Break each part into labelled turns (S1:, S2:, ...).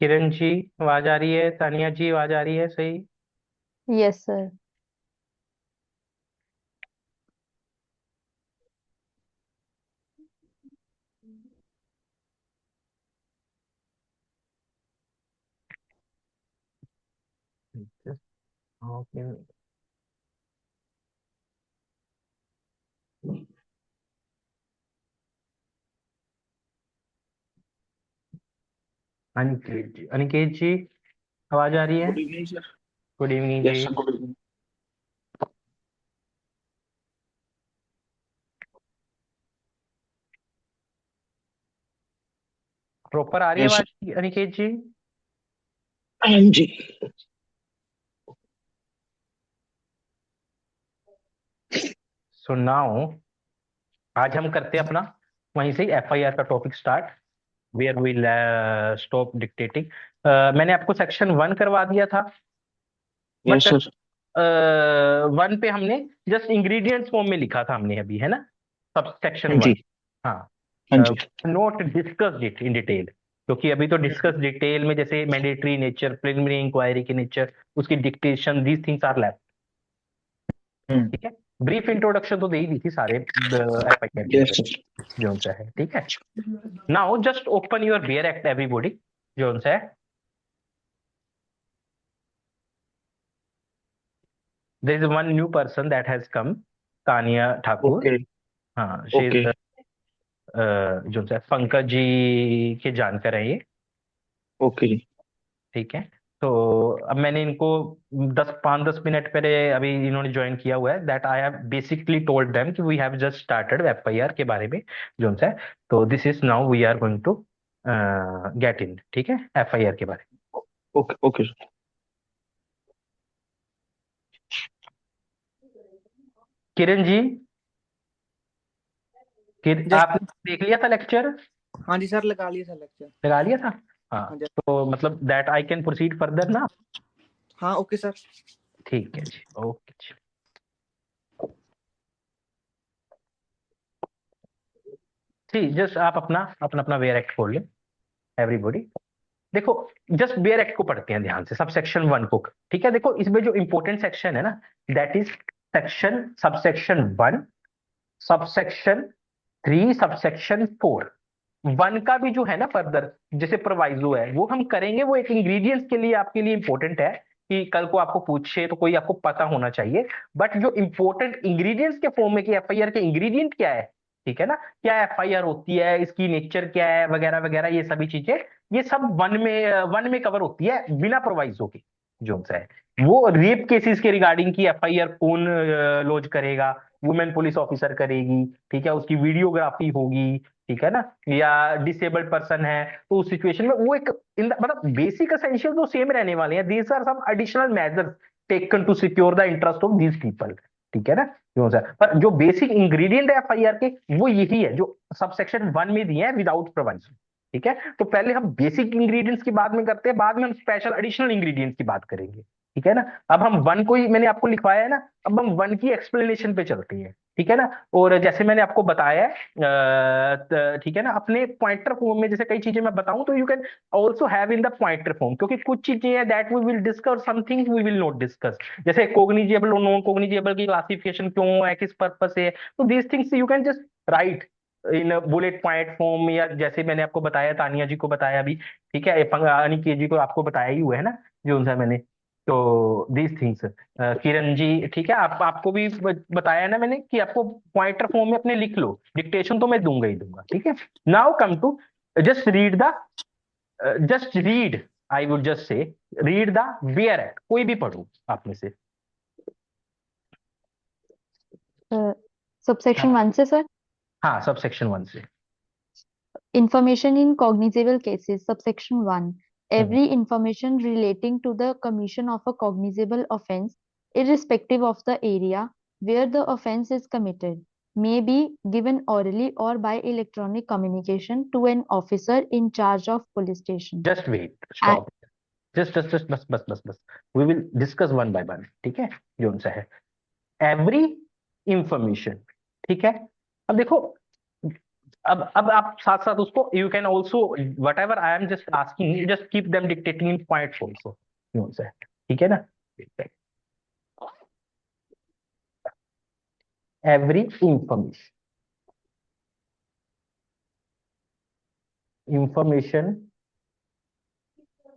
S1: किरण जी आवाज आ रही है? तानिया जी आवाज आ रही है? सही।
S2: Yes sir.
S1: Okay. Aniket ji आवाज आ रही है?
S3: Good evening sir.
S1: Good evening ji.
S3: Yes sir, good evening.
S1: Proper आ रही है
S3: यस सर।
S1: आवाज अनिकेत जी?
S3: हाँ जी।
S1: सो नाउ आज हम करते हैं अपना वहीं से एफआईआर का topic start, where will stop dictating. मैंने आपको सेक्शन 1 करवा दिया था,
S3: यस
S1: बट
S3: सर।
S1: 1 पे हमने जस्ट इंग्रेडिएंट्स फॉर्म में लिखा था हमने अभी, है ना? सब सेक्शन
S3: हाँ
S1: 1।
S3: जी।
S1: हाँ।
S3: हाँ जी।
S1: Not discuss it in detail, क्योंकि अभी तो डिस्कस डिटेल में जैसे मैंडेटरी नेचर, प्रिलिमिनरी इंक्वायरी की नेचर, उसकी dictation, these things are left.
S3: Hmm.
S1: ठीक है। ब्रीफ इंट्रोडक्शन तो दे ही दी थी सारे एफआईआर के
S3: यस
S1: बारे
S3: सर।
S1: में जो सा है। ठीक है। Now just open your bare act everybody जो सा है। There is one new person that has come, Tania Thakur.
S3: Okay.
S1: हाँ, शी
S3: ओके।
S1: इज जो सा है पंकज जी के जानकर है ये।
S3: ओके जी।
S1: ठीक है। तो अब मैंने इनको 5-10 मिनट पहले अभी इन्होंने ज्वाइन किया हुआ है, that I have basically told them कि we have just started FIR के बारे में जो सा है। तो this is now we are going to get in, ठीक है, एफआईआर के बारे
S3: ओके। Okay sir.
S1: में। किरण जी,
S4: जस्ट।
S1: आपने देख लिया था लेक्चर?
S4: हाँ जी सर, लगा लिया सर लेक्चर।
S1: लगा लिया था? हाँ।
S4: हाँ जी।
S1: तो मतलब that I can proceed further ना?
S4: हाँ ओके सर।
S1: ठीक है जी, ओके जी। ठीक, जस्ट आप अपना अपना अपना वेयर एक्ट खोल लें एवरीबॉडी। देखो, जस्ट बेयर एक्ट को पढ़ते हैं ध्यान से, सब सेक्शन 1 को। ठीक है। देखो, इसमें जो इंपॉर्टेंट सेक्शन है ना, that is section subsection 1, subsection 3, subsection 4। 1 का भी जो है ना फर्दर जैसे प्रोवाइजो है वो हम करेंगे, वो एक इंग्रेडिएंट्स के लिए आपके लिए इंपॉर्टेंट है कि कल को आपको पूछे तो कोई आपको पता होना चाहिए। बट जो इंपॉर्टेंट इंग्रेडिएंट्स के फॉर्म में कि एफआईआर के इंग्रेडिएंट क्या है, ठीक है ना, क्या एफआईआर होती है, इसकी नेचर क्या है, वगैरह वगैरह, ये सभी चीजें, ये सब 1 में कवर होती है बिना प्रोवाइजो के जो सा है। वो रेप केसेस के रिगार्डिंग की एफआईआर कौन लॉन्च करेगा, वुमेन पुलिस ऑफिसर करेगी, ठीक है, उसकी वीडियोग्राफी होगी, ठीक है ना, या डिसेबल्ड पर्सन है तो उस सिचुएशन में वो एक इन मतलब बेसिक एसेंशियल तो सेम रहने वाले हैं, these are some additional measures taken to secure the interest of these people. ठीक है ना? जो सर, पर जो बेसिक इंग्रेडिएंट है एफआईआर के वो यही है जो सब सेक्शन 1 में दिए हैं विदाउट प्रोविजन। ठीक है। तो पहले हम बेसिक इंग्रेडिएंट्स की बाद में करते हैं, बाद में हम स्पेशल एडिशनल इंग्रेडिएंट्स की बात करेंगे। ठीक है ना? अब हम 1 को ही मैंने आपको लिखवाया है ना, अब हम 1 की एक्सप्लेनेशन पे चलते हैं। ठीक है ना? और जैसे मैंने आपको बताया है, ठीक है ना, अपने पॉइंटर फॉर्म में जैसे कई चीजें मैं बताऊं तो you can also have in the pointer form, क्योंकि कुछ चीजें हैं that we will discuss, something we will not discuss. जैसे कोग्निजेबल और नॉन कोग्निजेबल की क्लासिफिकेशन क्यों है, किस पर्पस से है, तो these things you can just write in bullet point form, या जैसे मैंने आपको बताया, तानिया जी को बताया अभी, ठीक है, अनिकेत जी को आपको बताया ही हुआ है ना जो उनसा मैंने। तो दीज थिंग्स, किरण जी, ठीक है, आपको भी बताया ना मैंने कि आपको पॉइंटर फॉर्म में अपने लिख लो, डिक्टेशन तो मैं दूंगा ही दूंगा। ठीक है। Now come to just read the, just read, I would just say read the bare act, कोई भी पढ़ो आप में से।
S2: सबसेक्शन 1 से सर।
S1: हाँ, सब सेक्शन 1 से।
S2: Information in cognizable cases. Subsection 1.
S1: Hmm.
S2: Every information relating to the commission of a cognizable offence, irrespective of the area where the offence is committed, may be given orally or by electronic communication to an officer in charge of police station.
S1: Just wait,
S2: And
S1: stop, just बस बस बस बस, we will discuss 1 bye 1। ठीक है। जो उनसा है every information. ठीक है। अब देखो, अब आप साथ साथ उसको you can also what ever I am just asking, just keep them dictating in points also, ठीक है ना। एवरी इंफॉर्मेशन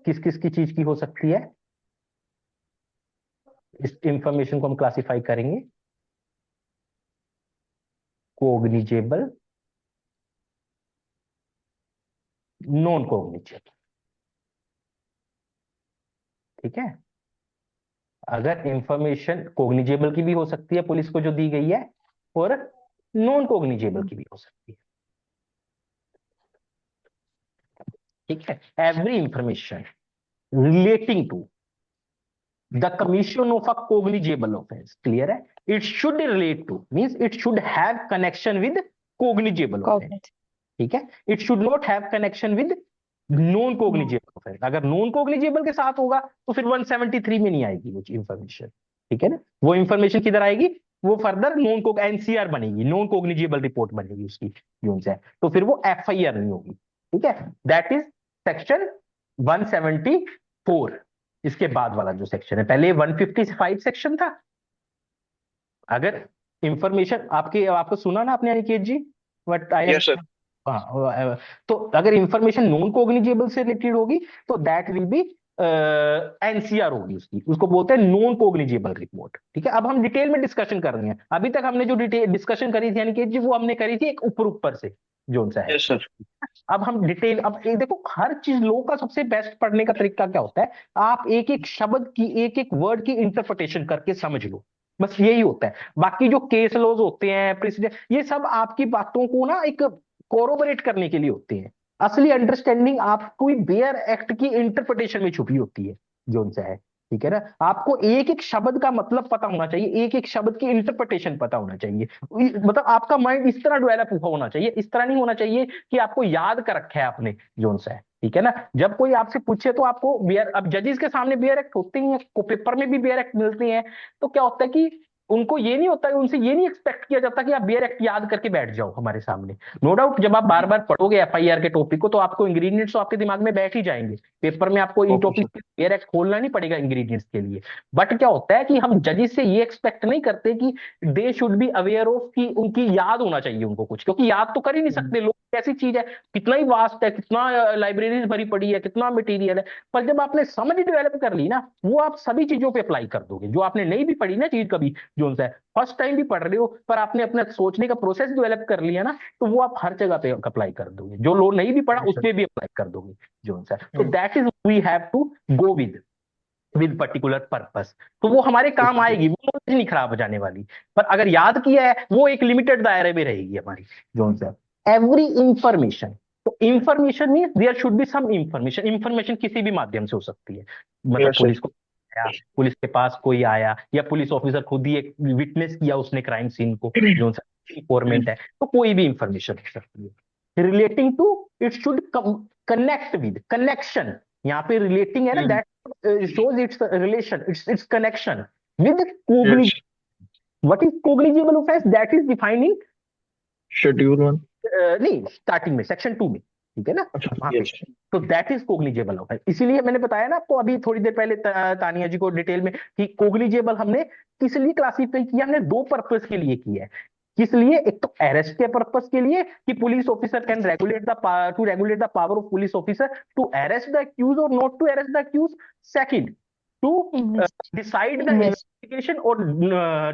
S1: किस किस की चीज की हो सकती है, इस इंफॉर्मेशन को हम क्लासिफाई करेंगे कोग्निजेबल, नॉन कोग्निजेबल, ठीक है। अगर इंफॉर्मेशन कोग्निजेबल की भी हो सकती है पुलिस को जो दी गई है, और नॉन कोग्निजेबल की भी हो सकती है, ठीक है। Every information relating to the commission of a cognizable offence, clear है। It should relate to means it should have connection with cognizable offence,
S2: Cognitive.
S1: ठीक है। It should not have connection with non cognizable offence. अगर non cognizable के साथ होगा तो फिर 173 में नहीं आएगी वो इंफॉर्मेशन, ठीक है ना। वो इंफॉर्मेशन किधर आएगी, वो फर्दर नॉन को एनसीआर बनेगी, नॉन कोग्निजेबल रिपोर्ट बनेगी उसकी यूं से, तो फिर वो एफआईआर नहीं होगी, ठीक है। That is section 174। इसके बाद वाला जो सेक्शन है, पहले 155 सेक्शन था। अगर इंफॉर्मेशन आपको सुना ना आपने अनिकेत जी, वट आई
S3: यस सर।
S1: हाँ, तो अगर इंफॉर्मेशन नॉन कोग्निजेबल से रिलेटेड होगी तो दैट विल बी एनसीआर होगी उसकी, उसको बोलते हैं नॉन कोग्निजेबल रिपोर्ट, ठीक है। अब हम डिटेल में डिस्कशन कर रहे हैं। अभी तक हमने जो डिटेल डिस्कशन करी थी अनिकेत जी, वो हमने करी थी एक ऊपर ऊपर से जोन सा है।
S3: Yes sir.
S1: अब हम डिटेल, अब ये देखो हर चीज लॉ का सबसे बेस्ट पढ़ने का तरीका क्या होता है, आप एक एक शब्द की एक एक वर्ड की इंटरप्रिटेशन करके समझ लो, बस यही होता है। बाकी जो केस लॉज होते हैं, प्रेसिडेंट, ये सब आपकी बातों को ना एक कोरोबरेट करने के लिए होते हैं। असली अंडरस्टैंडिंग आपको बेयर एक्ट की इंटरप्रिटेशन में छुपी होती है जोन सा है, ठीक है ना। आपको एक एक शब्द का मतलब पता होना चाहिए, एक एक शब्द की इंटरप्रिटेशन पता होना चाहिए, मतलब आपका माइंड इस तरह डेवलप हुआ होना चाहिए, इस तरह नहीं होना चाहिए कि आपको याद कर रखा है आपने जोन सा है, ठीक है ना। जब कोई आपसे पूछे तो आपको बेयर, अब जजेस के सामने बेयर एक्ट होते ही हैं, पेपर में भी बेयर एक्ट मिलते हैं, तो क्या होता है कि उनको ये नहीं होता, उनसे ये नहीं एक्सपेक्ट किया जाता कि आप बेयर एक्ट याद करके बैठ जाओ हमारे सामने। नो डाउट जब आप बार बार पढ़ोगे एफआईआर के टॉपिक को तो आपको इंग्रेडिएंट्स तो आपके दिमाग में बैठ ही जाएंगे, पेपर में आपको इन
S3: ओके
S1: टॉपिक
S3: सर।
S1: के बेयर एक्ट खोलना नहीं पड़ेगा इंग्रेडिएंट्स के लिए। बट क्या होता है कि हम जजेस से ये एक्सपेक्ट नहीं करते कि they should be aware of कि उनकी याद होना चाहिए उनको कुछ, क्योंकि याद तो कर ही नहीं सकते लोग, कैसी चीज है, कितना ही वास्ट है, कितना लाइब्रेरीज भरी पड़ी है, कितना मटेरियल है। पर जब आपने समझ डेवलप कर ली ना, वो आप सभी चीजों पे अप्लाई कर दोगे। जो आपने नहीं भी पढ़ी ना चीज कभी, जो है फर्स्ट टाइम भी पढ़ रहे हो, पर आपने अपना सोचने का प्रोसेस डेवलप कर लिया ना, तो वो आप हर जगह पे अप्लाई कर दोगे। जो लोग नहीं भी पढ़ा
S3: यस सर।
S1: उसमें भी अप्लाई कर दोगे जो है। तो that is we have to go with particular purpose, तो वो हमारे काम
S3: ओके।
S1: आएगी, वो नॉलेज नहीं खराब हो जाने वाली। पर अगर याद किया है वो एक लिमिटेड दायरे में रहेगी हमारी जोन से। एवरी इंफॉर्मेशन, तो information mean there should be some information, information किसी भी माध्यम से हो सकती है, मतलब
S3: यस सर।
S1: पुलिस को आया, पुलिस के पास कोई आया, या पुलिस ऑफिसर खुद ही एक विटनेस किया उसने क्राइम सीन को, जो इंफॉर्मेंट है, तो कोई भी इंफॉर्मेशन हो सकती है। Relating to, it should connect with, connection, यहाँ पे रिलेटिंग है ना, that shows its relation, its connection with
S3: yes.
S1: cognizable. What is cognizable offense? That is defined in
S3: schedule 1।
S1: नहीं, स्टार्टिंग में सेक्शन 2 में, ठीक है ना,
S3: अच्छा
S1: वहां पे।
S3: यस।
S1: तो दैट इज कोग्निजेबल ऑफेंस। इसीलिए मैंने बताया ना आपको अभी थोड़ी देर पहले तानिया जी को डिटेल में कि कोग्निजेबल हमने किस लिए क्लासिफाई किया, हमने दो पर्पस के लिए किया है। किस लिए, एक तो अरेस्ट के पर्पस के लिए कि police officer can regulate the to regulate the power of police officer to arrest the accused और not to arrest the accused. Second, to decide the
S2: Invest.
S1: Investigation और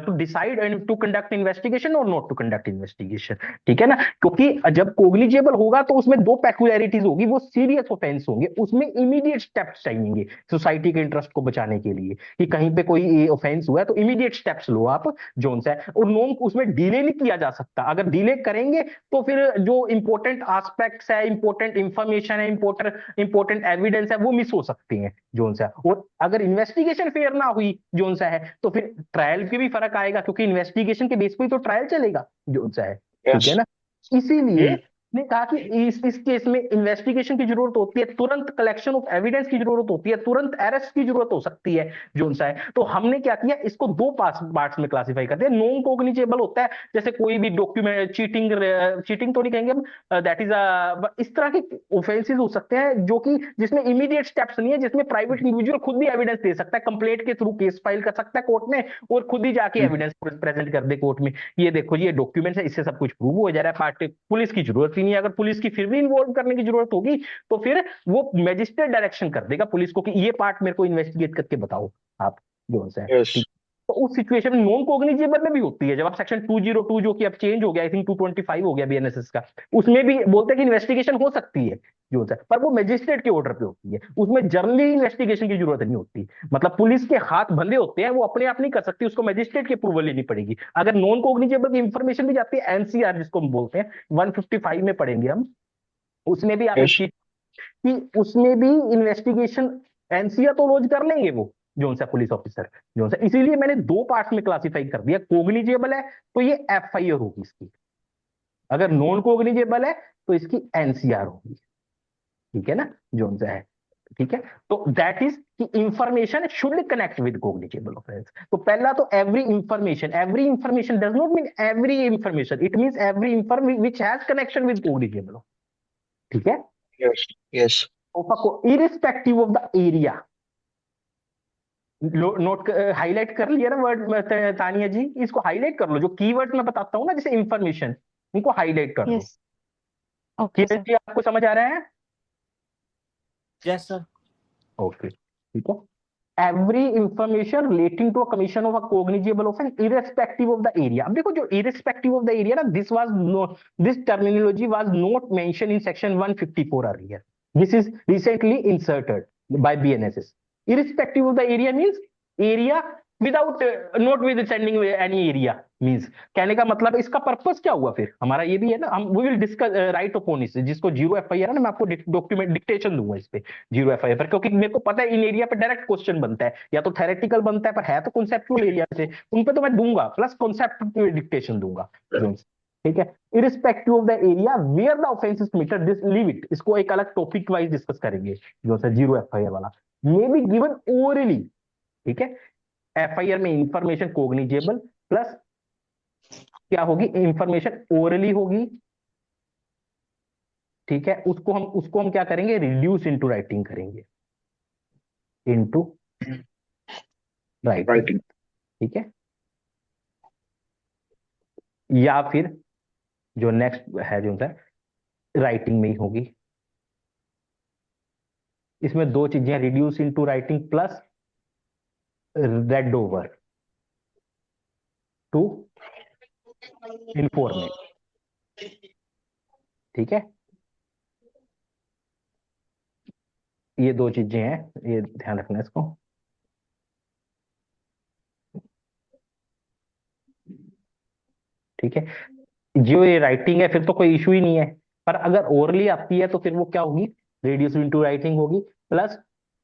S1: to decide and to conduct investigation और not to conduct investigation, ठीक है ना। क्योंकि जब cognisable होगा तो उसमें दो पेक्युलैरिटीज होगी, वो सीरियस ऑफेंस होंगे, उसमें इमीडिएट स्टेप्स चाहिए सोसाइटी के इंटरेस्ट को बचाने के लिए, कि कहीं पे कोई ऑफेंस हुआ है तो इमीडिएट स्टेप्स लो आप जोन से, और नॉन उसमें डिले नहीं किया जा सकता। अगर डिले करेंगे तो फिर जो इंपॉर्टेंट एस्पेक्ट्स है, इंपॉर्टेंट इंफॉर्मेशन है, इंपॉर्टेंट एविडेंस है, वो मिस हो सकती है जोन सा। और अगर इन्वेस्टिगेशन फेयर ना हुई जोन सा है तो फिर ट्रायल पे भी फर्क आएगा, क्योंकि इन्वेस्टिगेशन के बेस पे ही तो ट्रायल चलेगा जोन सा है, ठीक
S3: यस।
S1: है ना। इसीलिए ने कहा कि इस केस में इन्वेस्टिगेशन की जरूरत होती है, तुरंत कलेक्शन ऑफ एविडेंस की जरूरत होती है, तुरंत अरेस्ट की जरूरत हो सकती है जो उनसा है। तो हमने क्या किया, इसको दो पार्ट्स में क्लासिफाई कर दिया। नॉन कॉग्निजेबल होता है जैसे कोई भी डॉक्यूमेंट, चीटिंग तो नहीं कहेंगे हम, दैट इज इस तरह के ऑफेंसेस हो सकते हैं जो कि जिसमें इमीडिएट स्टेप्स नहीं है, जिसमें प्राइवेट इंडिविजुअल खुद भी एविडेंस दे सकता है, कंप्लेंट के थ्रू केस फाइल कर सकता है कोर्ट में और खुद ही जाके एविडेंस प्रेजेंट कर दे कोर्ट में, ये देखो जी ये डॉक्यूमेंट्स है, इससे सब कुछ प्रूव हो जा रहा है। पार्टी पुलिस की जरूरत ही नहीं है, अगर पुलिस की फिर भी इन्वॉल्व करने की जरूरत होगी तो फिर वो मैजिस्ट्रेट डायरेक्शन कर देगा पुलिस को कि ये पार्ट मेरे को इन्वेस्टिगेट करके बताओ आप जो है।
S3: यस।
S1: तो उस सिचुएशन में नॉन कॉग्निजेबल में भी होती है, जब आप सेक्शन 202 जो कि अब चेंज हो गया, आई थिंक 225 हो गया बीएनएसएस का, उसमें भी बोलते हैं कि इन्वेस्टिगेशन हो सकती है जो होता है, पर वो मजिस्ट्रेट के ऑर्डर पे होती है, उसमें जर्नली इन्वेस्टिगेशन की जरूरत नहीं होती। मतलब पुलिस के हाथ बंधे होते हैं, वो अपने आप नहीं कर सकती, उसको मजिस्ट्रेट की अप्रूवल लेनी पड़ेगी। अगर नॉन कॉग्निजेबल की इंफॉर्मेशन भी जाती है एनसीआर जिसको हम बोलते हैं, 155 में पढ़ेंगे हम, उसमें भी आप एक
S3: यस।
S1: चीज कि उसमें भी इन्वेस्टिगेशन एनसीआर तो लॉन्च कर लेंगे वो जो सा पुलिस ऑफिसर जो सा, इसीलिए मैंने दो पार्ट्स में क्लासिफाई कर दिया। कोग्निजेबल है तो ये एफआईआर होगी इसकी, अगर नॉन कोग्निजेबल है तो इसकी एनसीआर होगी, ठीक है ना जो सा है, ठीक है। तो दैट इज कि information should connect with cognizable offence. तो पहला तो every information does not mean every information, it means every information which has connection with cognisable, ठीक है।
S3: Yes. Yes.
S1: Irrespective of the area, note highlight कर लिया ना word Tania जी, इसको highlight कर लो, जो कीवर्ड मैं बताता हूं ना जैसे इंफॉर्मेशन, इनको हाईलाइट कर लो।
S2: Yes. Okay,
S1: किरण
S2: sir.
S1: जी आपको समझ आ रहा है?
S4: Yes sir.
S1: ओके, ठीक है। Every information relating to a commission of a cognizable offence irrespective of the area. अब देखो जो इरेस्पेक्टिव ऑफ द एरिया ना, this terminology was not mention in section 154 earlier, this is recently inserted by BNSS. Irrespective of the area means area without, not with sending any area means, कहने का मतलब इसका purpose क्या हुआ फिर हमारा, ये भी है ना, हम we will discuss right upon इस, जिसको जीरो एफआईआर है ना, मैं आपको डॉक्यूमेंट डिक्टेशन दूंगा इस पे जीरो एफआईआर पर, क्योंकि मेरे को पता है इन एरिया पे डायरेक्ट क्वेश्चन बनता है, या तो थेरेटिकल बनता है पर है तो कॉन्सेप्चुअल एरिया से, उन पे तो मैं दूंगा प्लस कॉन्सेप्ट डिक्टेशन दूंगा, ठीक है। Irrespective of the area where the offence is committed, this leave it, इसको एक अलग टॉपिक वाइज डिस्कस करेंगे जो है जीरो एफआईआर वाला। मे बी गिवन ओरली, ठीक है। एफआईआर में इंफॉर्मेशन कोग्निजेबल प्लस क्या होगी, इंफॉर्मेशन ओरली होगी, ठीक है। उसको हम क्या करेंगे, रिड्यूस इनटू राइटिंग करेंगे, इनटू राइटिंग,
S3: राइटिंग।
S1: ठीक है। या फिर जो नेक्स्ट है जो है राइटिंग में ही होगी। इसमें दो चीजें, reduce into writing plus read over to informant, ठीक है। ये दो चीजें हैं, ये ध्यान रखना इसको, ठीक है। जो ये राइटिंग है फिर तो कोई इशू ही नहीं है, पर अगर ओरली आती है तो फिर वो क्या होगी, रेडियस इनटू राइटिंग होगी, प्लस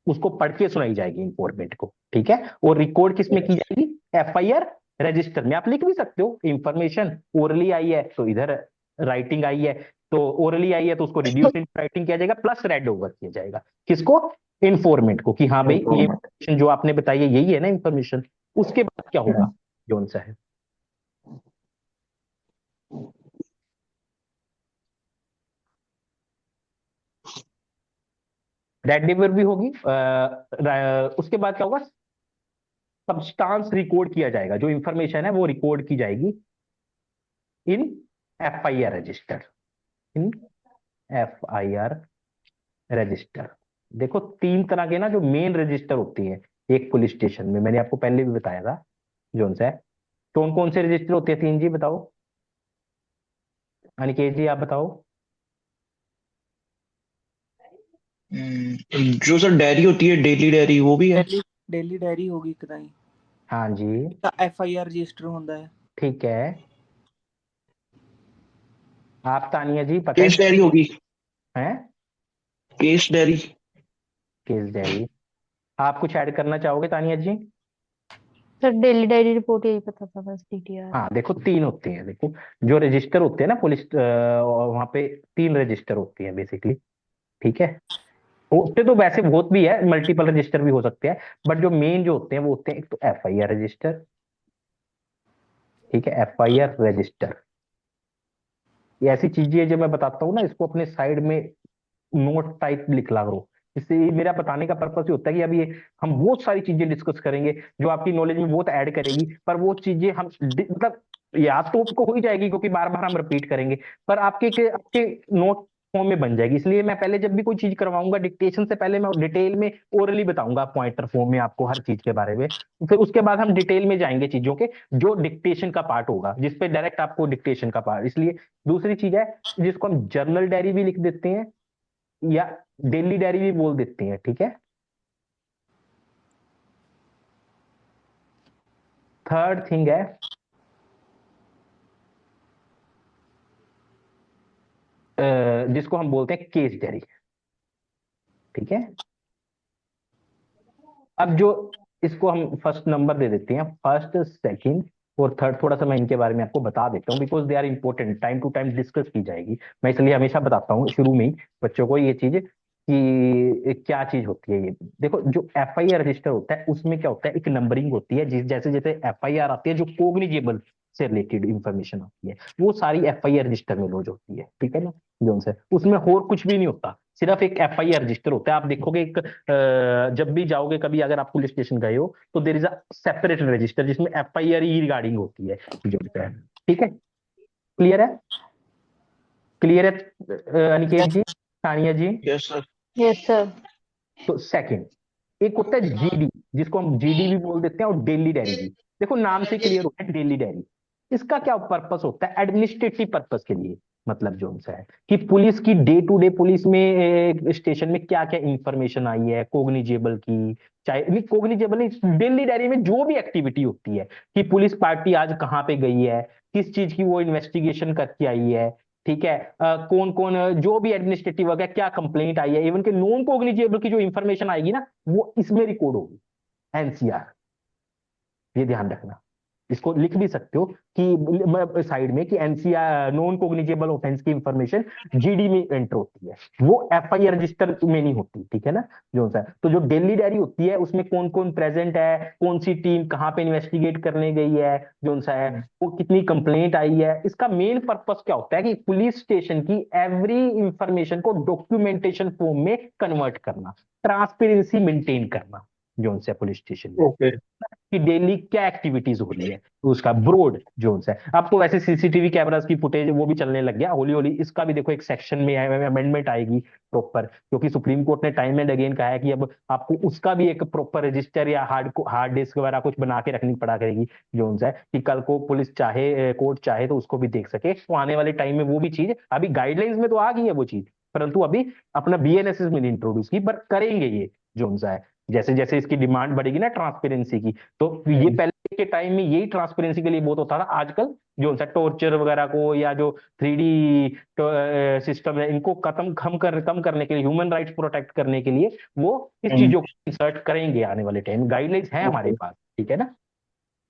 S1: उसको पढ़ के सुनाई जाएगी इंफॉर्मेट को, ठीक है। और रिकॉर्ड किस में की जाएगी, एफआईआर रजिस्टर में। आप लिख भी सकते हो इंफॉर्मेशन ओरली आई है तो इधर राइटिंग आई है, तो ओरली आई है तो उसको रिड्यूस इनटू राइटिंग किया जाएगा प्लस रेड ओवर किया जाएगा, किसको, इंफॉर्मेट को, कि हाँ भाई ये इंफॉर्मेशन जो आपने बताई है यही है ना इंफॉर्मेशन। उसके बाद क्या होगा जो सा है, रेड रिवर भी होगी। उसके बाद क्या होगा, सब्सटेंस रिकॉर्ड किया जाएगा, जो इंफॉर्मेशन है वो रिकॉर्ड की जाएगी इन एफआईआर रजिस्टर, इन एफआईआर रजिस्टर। देखो तीन तरह के ना जो मेन रजिस्टर होती है एक पुलिस स्टेशन में, मैंने आपको पहले भी बताया था जोन सा है। कौन कौन से रजिस्टर होते हैं, तीन जी बताओ, अनिकेत जी आप बताओ।
S3: जो सर डायरी होती है, डेली डायरी, वो भी है।
S4: डेली डायरी होगी ਇੱਕ ਤਾਂ
S1: हाँ जी,
S4: ਤਾਂ एफआईआर रजिस्टर ਹੁੰਦਾ है।
S1: ठीक है। आप तानिया जी पता
S3: केस डायरी होगी।
S1: है
S3: केस डायरी।
S1: Case diary. आप कुछ ऐड करना चाहोगे तानिया जी?
S2: सर डेली डायरी रिपोर्ट यही पता था बस, DDR।
S1: हाँ देखो, तीन होती हैं। देखो जो रजिस्टर होते हैं ना पुलिस, वहां पे तीन रजिस्टर होती हैं बेसिकली। ठीक है, होते तो वैसे बहुत भी है, मल्टीपल रजिस्टर भी हो सकते हैं, बट जो मेन जो होते हैं वो होते हैं, एक तो FIR रजिस्टर। ठीक है, FIR रजिस्टर। ये ऐसी चीजें जो मैं बताता हूँ ना, इसको अपने साइड में नोट टाइप लिख ला करो। इससे ये मेरा बताने का पर्पस ये होता है कि अब ये हम बहुत सारी चीजें डिस्कस करेंगे जो आपकी नॉलेज में बहुत ऐड करेगी, पर वो चीजें हम मतलब याद तो आपको हो ही जाएगी क्योंकि बार बार हम रिपीट करेंगे, पर आपके नोट फॉर्म में बन जाएगी। इसलिए मैं पहले जब भी कोई चीज करवाऊंगा डिक्टेशन से पहले मैं डिटेल में ओरली बताऊंगा पॉइंटर फॉर्म में आपको हर चीज के बारे में। फिर उसके बाद हम डिटेल में जाएंगे चीजों के, जो डिक्टेशन का पार्ट होगा, जिसपे डायरेक्ट आपको डिक्टेशन का पार्ट। इसलिए दूसरी चीज है जिसको हम जर्नल डायरी भी लिख देते हैं या डेली डायरी भी बोल देते हैं। ठीक है, थर्ड थिंग है जिसको हम बोलते हैं केस डायरी। ठीक है, अब जो इसको हम फर्स्ट नंबर दे देते हैं, फर्स्ट सेकंड और थर्ड। थोड़ा सा मैं इनके बारे में आपको बता देता हूँ because they are important, time to time discuss की जाएगी। मैं इसलिए हमेशा बताता हूँ शुरू में ही बच्चों को ये चीज कि क्या चीज होती है ये। देखो जो FIR रजिस्टर होता है उसमें क्या होता है, एक नंबरिंग होती है, जिस जैसे जैसे FIR आती है जो कोग्निजेबल से रिलेटेड इंफॉर्मेशन होती है वो सारी FIR रजिस्टर में लॉन्च होती है। ठीक है ना, जो से उसमें और कुछ भी नहीं होता, सिर्फ एक FIR रजिस्टर होता है। आप देखोगे एक जब भी जाओगे कभी अगर आप पुलिस स्टेशन गए हो तो there is a separate register जिसमें FIR ही रिगार्डिंग होती है जो होता है। ठीक है, क्लियर है? क्लियर है Aniket ji, Sania ji?
S3: Yes sir.
S2: Yes sir.
S1: तो सेकंड एक होता है GD, जिसको हम GD भी बोल देते हैं, और डेली डायरी भी। देखो नाम से क्लियर होता है डेली डायरी। इसका क्या पर्पस होता है, एडमिनिस्ट्रेटिव पर्पस के लिए। मतलब जो सा है कि पुलिस की डे टू डे, पुलिस में स्टेशन में क्या क्या इंफॉर्मेशन आई है कोग्निजेबल की, चाहे नहीं कोग्निजेबल नहीं, डेली डायरी में जो भी एक्टिविटी होती है कि पुलिस पार्टी आज कहाँ पे गई है, किस चीज की वो इन्वेस्टिगेशन करके आई है। ठीक है, कौन कौन जो भी एडमिनिस्ट्रेटिव वगैरह क्या कंप्लेंट आई है, इवन के नॉन कोग्निजेबल की जो इंफॉर्मेशन आएगी ना वो इसमें रिकॉर्ड होगी। NCR, ये ध्यान रखना। इसको लिख भी सकते हो कि साइड में कि NCR नॉन कोग्निजेबल ऑफेंस की इंफॉर्मेशन GD में एंटर होती है, वो FIR रजिस्टर में नहीं होती। ठीक है ना, जो सा तो जो डेली डायरी होती है उसमें कौन कौन प्रेजेंट है, कौन सी टीम कहाँ पे इन्वेस्टिगेट करने गई है, जो सा है वो कितनी कंप्लेंट आई है। इसका मेन पर्पस क्या होता है कि पुलिस स्टेशन की एवरी इंफॉर्मेशन को डॉक्यूमेंटेशन फॉर्म में कन्वर्ट करना, ट्रांसपेरेंसी मेंटेन करना जो उनसे पुलिस स्टेशन में
S3: ओके।
S1: कि डेली क्या एक्टिविटीज हो रही है, तो उसका ब्रॉड जोन है। आपको वैसे CCTV कैमरास की फुटेज वो भी चलने लग गया हौली हौली। इसका भी देखो एक सेक्शन में अमेंडमेंट आएगी प्रॉपर, क्योंकि सुप्रीम कोर्ट ने टाइम एंड अगेन कहा है कि अब आपको उसका भी एक प्रॉपर रजिस्टर या हार्ड डिस्क वगैरह कुछ बना के रखनी पड़ा करेगी जोन है, कि कल को पुलिस चाहे कोर्ट चाहे तो उसको भी देख सके। तो आने वाले टाइम में वो भी चीज, अभी गाइडलाइंस में तो आ गई है वो चीज, परंतु अभी अपना BNSS में इंट्रोड्यूस की, पर करेंगे ये जोन है जैसे जैसे इसकी डिमांड बढ़ेगी ना ट्रांसपेरेंसी की। तो ये पहले के टाइम में यही ट्रांसपेरेंसी के लिए बहुत होता था, आजकल जो सा टॉर्चर वगैरह को या जो 3D सिस्टम है इनको कम करने के लिए, ह्यूमन राइट्स प्रोटेक्ट करने के लिए वो इस चीजों को इंसर्ट करेंगे आने वाले टाइम। गाइडलाइंस है हमारे
S3: ओके।
S1: पास। ठीक है ना,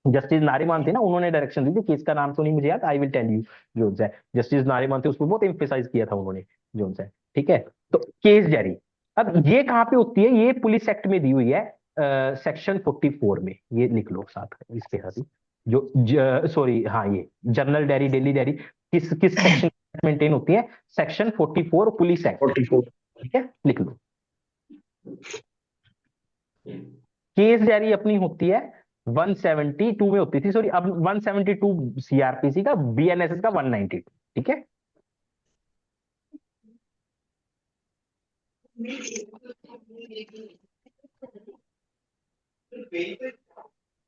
S1: जस्टिस नारीमान थे ना, उन्होंने डायरेक्शन दी थी, केस का नाम तो नहीं मुझे याद, आई विल टेल यू। जो है जस्टिस नारीमान थे, उसको बहुत एम्फेसाइज किया था उन्होंने जो है। ठीक है, तो केस जारी अब ये कहाँ पे होती है, ये पुलिस एक्ट में दी हुई है सेक्शन 44 में। ये लिख लो साथ में इसके साथ ही, जो सॉरी हाँ ये जर्नल डायरी डेली डायरी किस किस सेक्शन मेंटेन होती है, सेक्शन 44 पुलिस एक्ट।
S3: 44।
S1: ठीक है, लिख लो। केस डायरी अपनी होती है 172 में होती थी, सॉरी अब 172 CRPC का, BNSS का 192। ठीक है,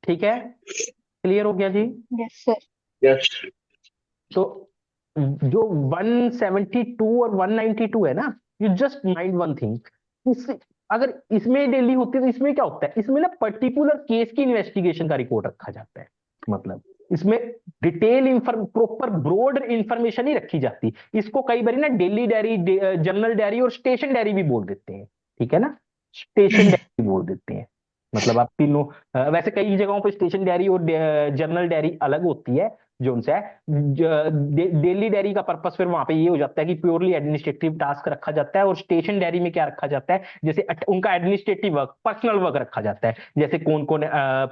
S1: ठीक है, क्लियर हो गया जी?
S2: Yes sir.
S3: यस।
S1: तो जो 172 और 192 है ना, you just mind one thing, इस अगर इसमें डेली होती है तो इसमें क्या होता है, इसमें ना पर्टिकुलर केस की इन्वेस्टिगेशन का रिकॉर्ड रखा जाता है। मतलब इसमें डिटेल प्रॉपर ब्रॉड इंफॉर्मेशन ही रखी जाती। इसको कई बार ना डेली डायरी, जनरल डायरी और स्टेशन डायरी भी बोल देते हैं। ठीक है ना, स्टेशन डायरी बोल देते हैं। मतलब आप तीनों वैसे कई जगहों पे स्टेशन डायरी और जर्नल डायरी अलग होती है जो उनसे है। डेली डायरी का पर्पस फिर वहां पे ये हो जाता है कि प्योरली एडमिनिस्ट्रेटिव टास्क रखा जाता है, और स्टेशन डायरी में क्या रखा जाता है, जैसे उनका एडमिनिस्ट्रेटिव वर्क, पर्सनल वर्क रखा जाता है, जैसे कौन कौन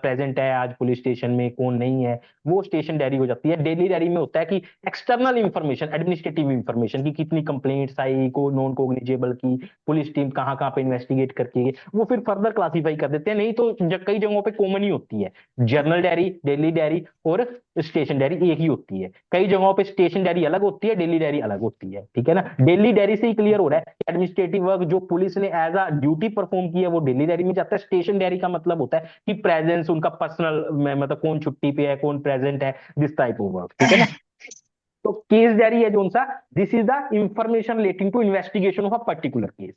S1: प्रेजेंट है आज पुलिस स्टेशन में, कौन नहीं है, वो स्टेशन डायरी हो जाती है। डेली डायरी में होता है कि एक्सटर्नल इंफॉर्मेशन, एडमिनिस्ट्रेटिव इंफॉर्मेशन की कितनी कंप्लेंट्स आई, को नॉन कोग्निजेबल की, पुलिस टीम कहाँ कहाँ पे इन्वेस्टिगेट करके, वो फिर फर्दर क्लासीफाई कर देते हैं। नहीं तो कई जगहों पे कॉमन ही होती है, जर्नल डायरी, डेली डायरी और स्टेशन डायरी एक ही होती है। कई जगहों पे स्टेशन डायरी अलग होती है, डेली डायरी अलग होती है, ठीक है ना। डेली डायरी से ही क्लियर हो रहा है कि एडमिनिस्ट्रेटिव वर्क जो पुलिस ने एज अ ड्यूटी परफॉर्म की है वो डेली डायरी में जाता है। स्टेशन डायरी का मतलब होता है कि प्रेजेंस उनका पर्सनल में, मतलब कौन छुट्टी पे है, कौन प्रेजेंट है, दिस टाइप ऑफ वर्क, ठीक है ना। तो केस डायरी है जो सा, this is the information relating to investigation of a particular case,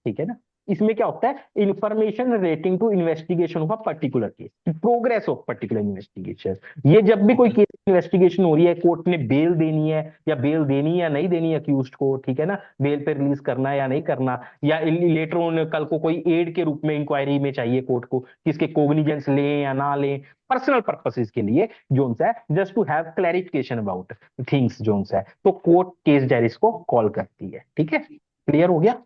S1: ठीक है ना। इसमें क्या होता है, information relating to investigation of a particular case, progress of particular investigation. ये जब भी कोई केस इन्वेस्टिगेशन हो रही है, कोर्ट ने बेल देनी है या बेल देनी है या नहीं देनी है अक्यूज्ड को, ठीक है ना, बेल पे रिलीज करना है या नहीं करना, या लेटर ऑन कल को कोई एड के रूप में इंक्वायरी में चाहिए कोर्ट को किसके कोग्निजेंस लें या ना लें, पर्सनल पर्पसेस के लिए जो है, just to have clarification about things जो है, तो कोर्ट केस डायरीज को कॉल करती है, ठीक है। क्लियर हो गया।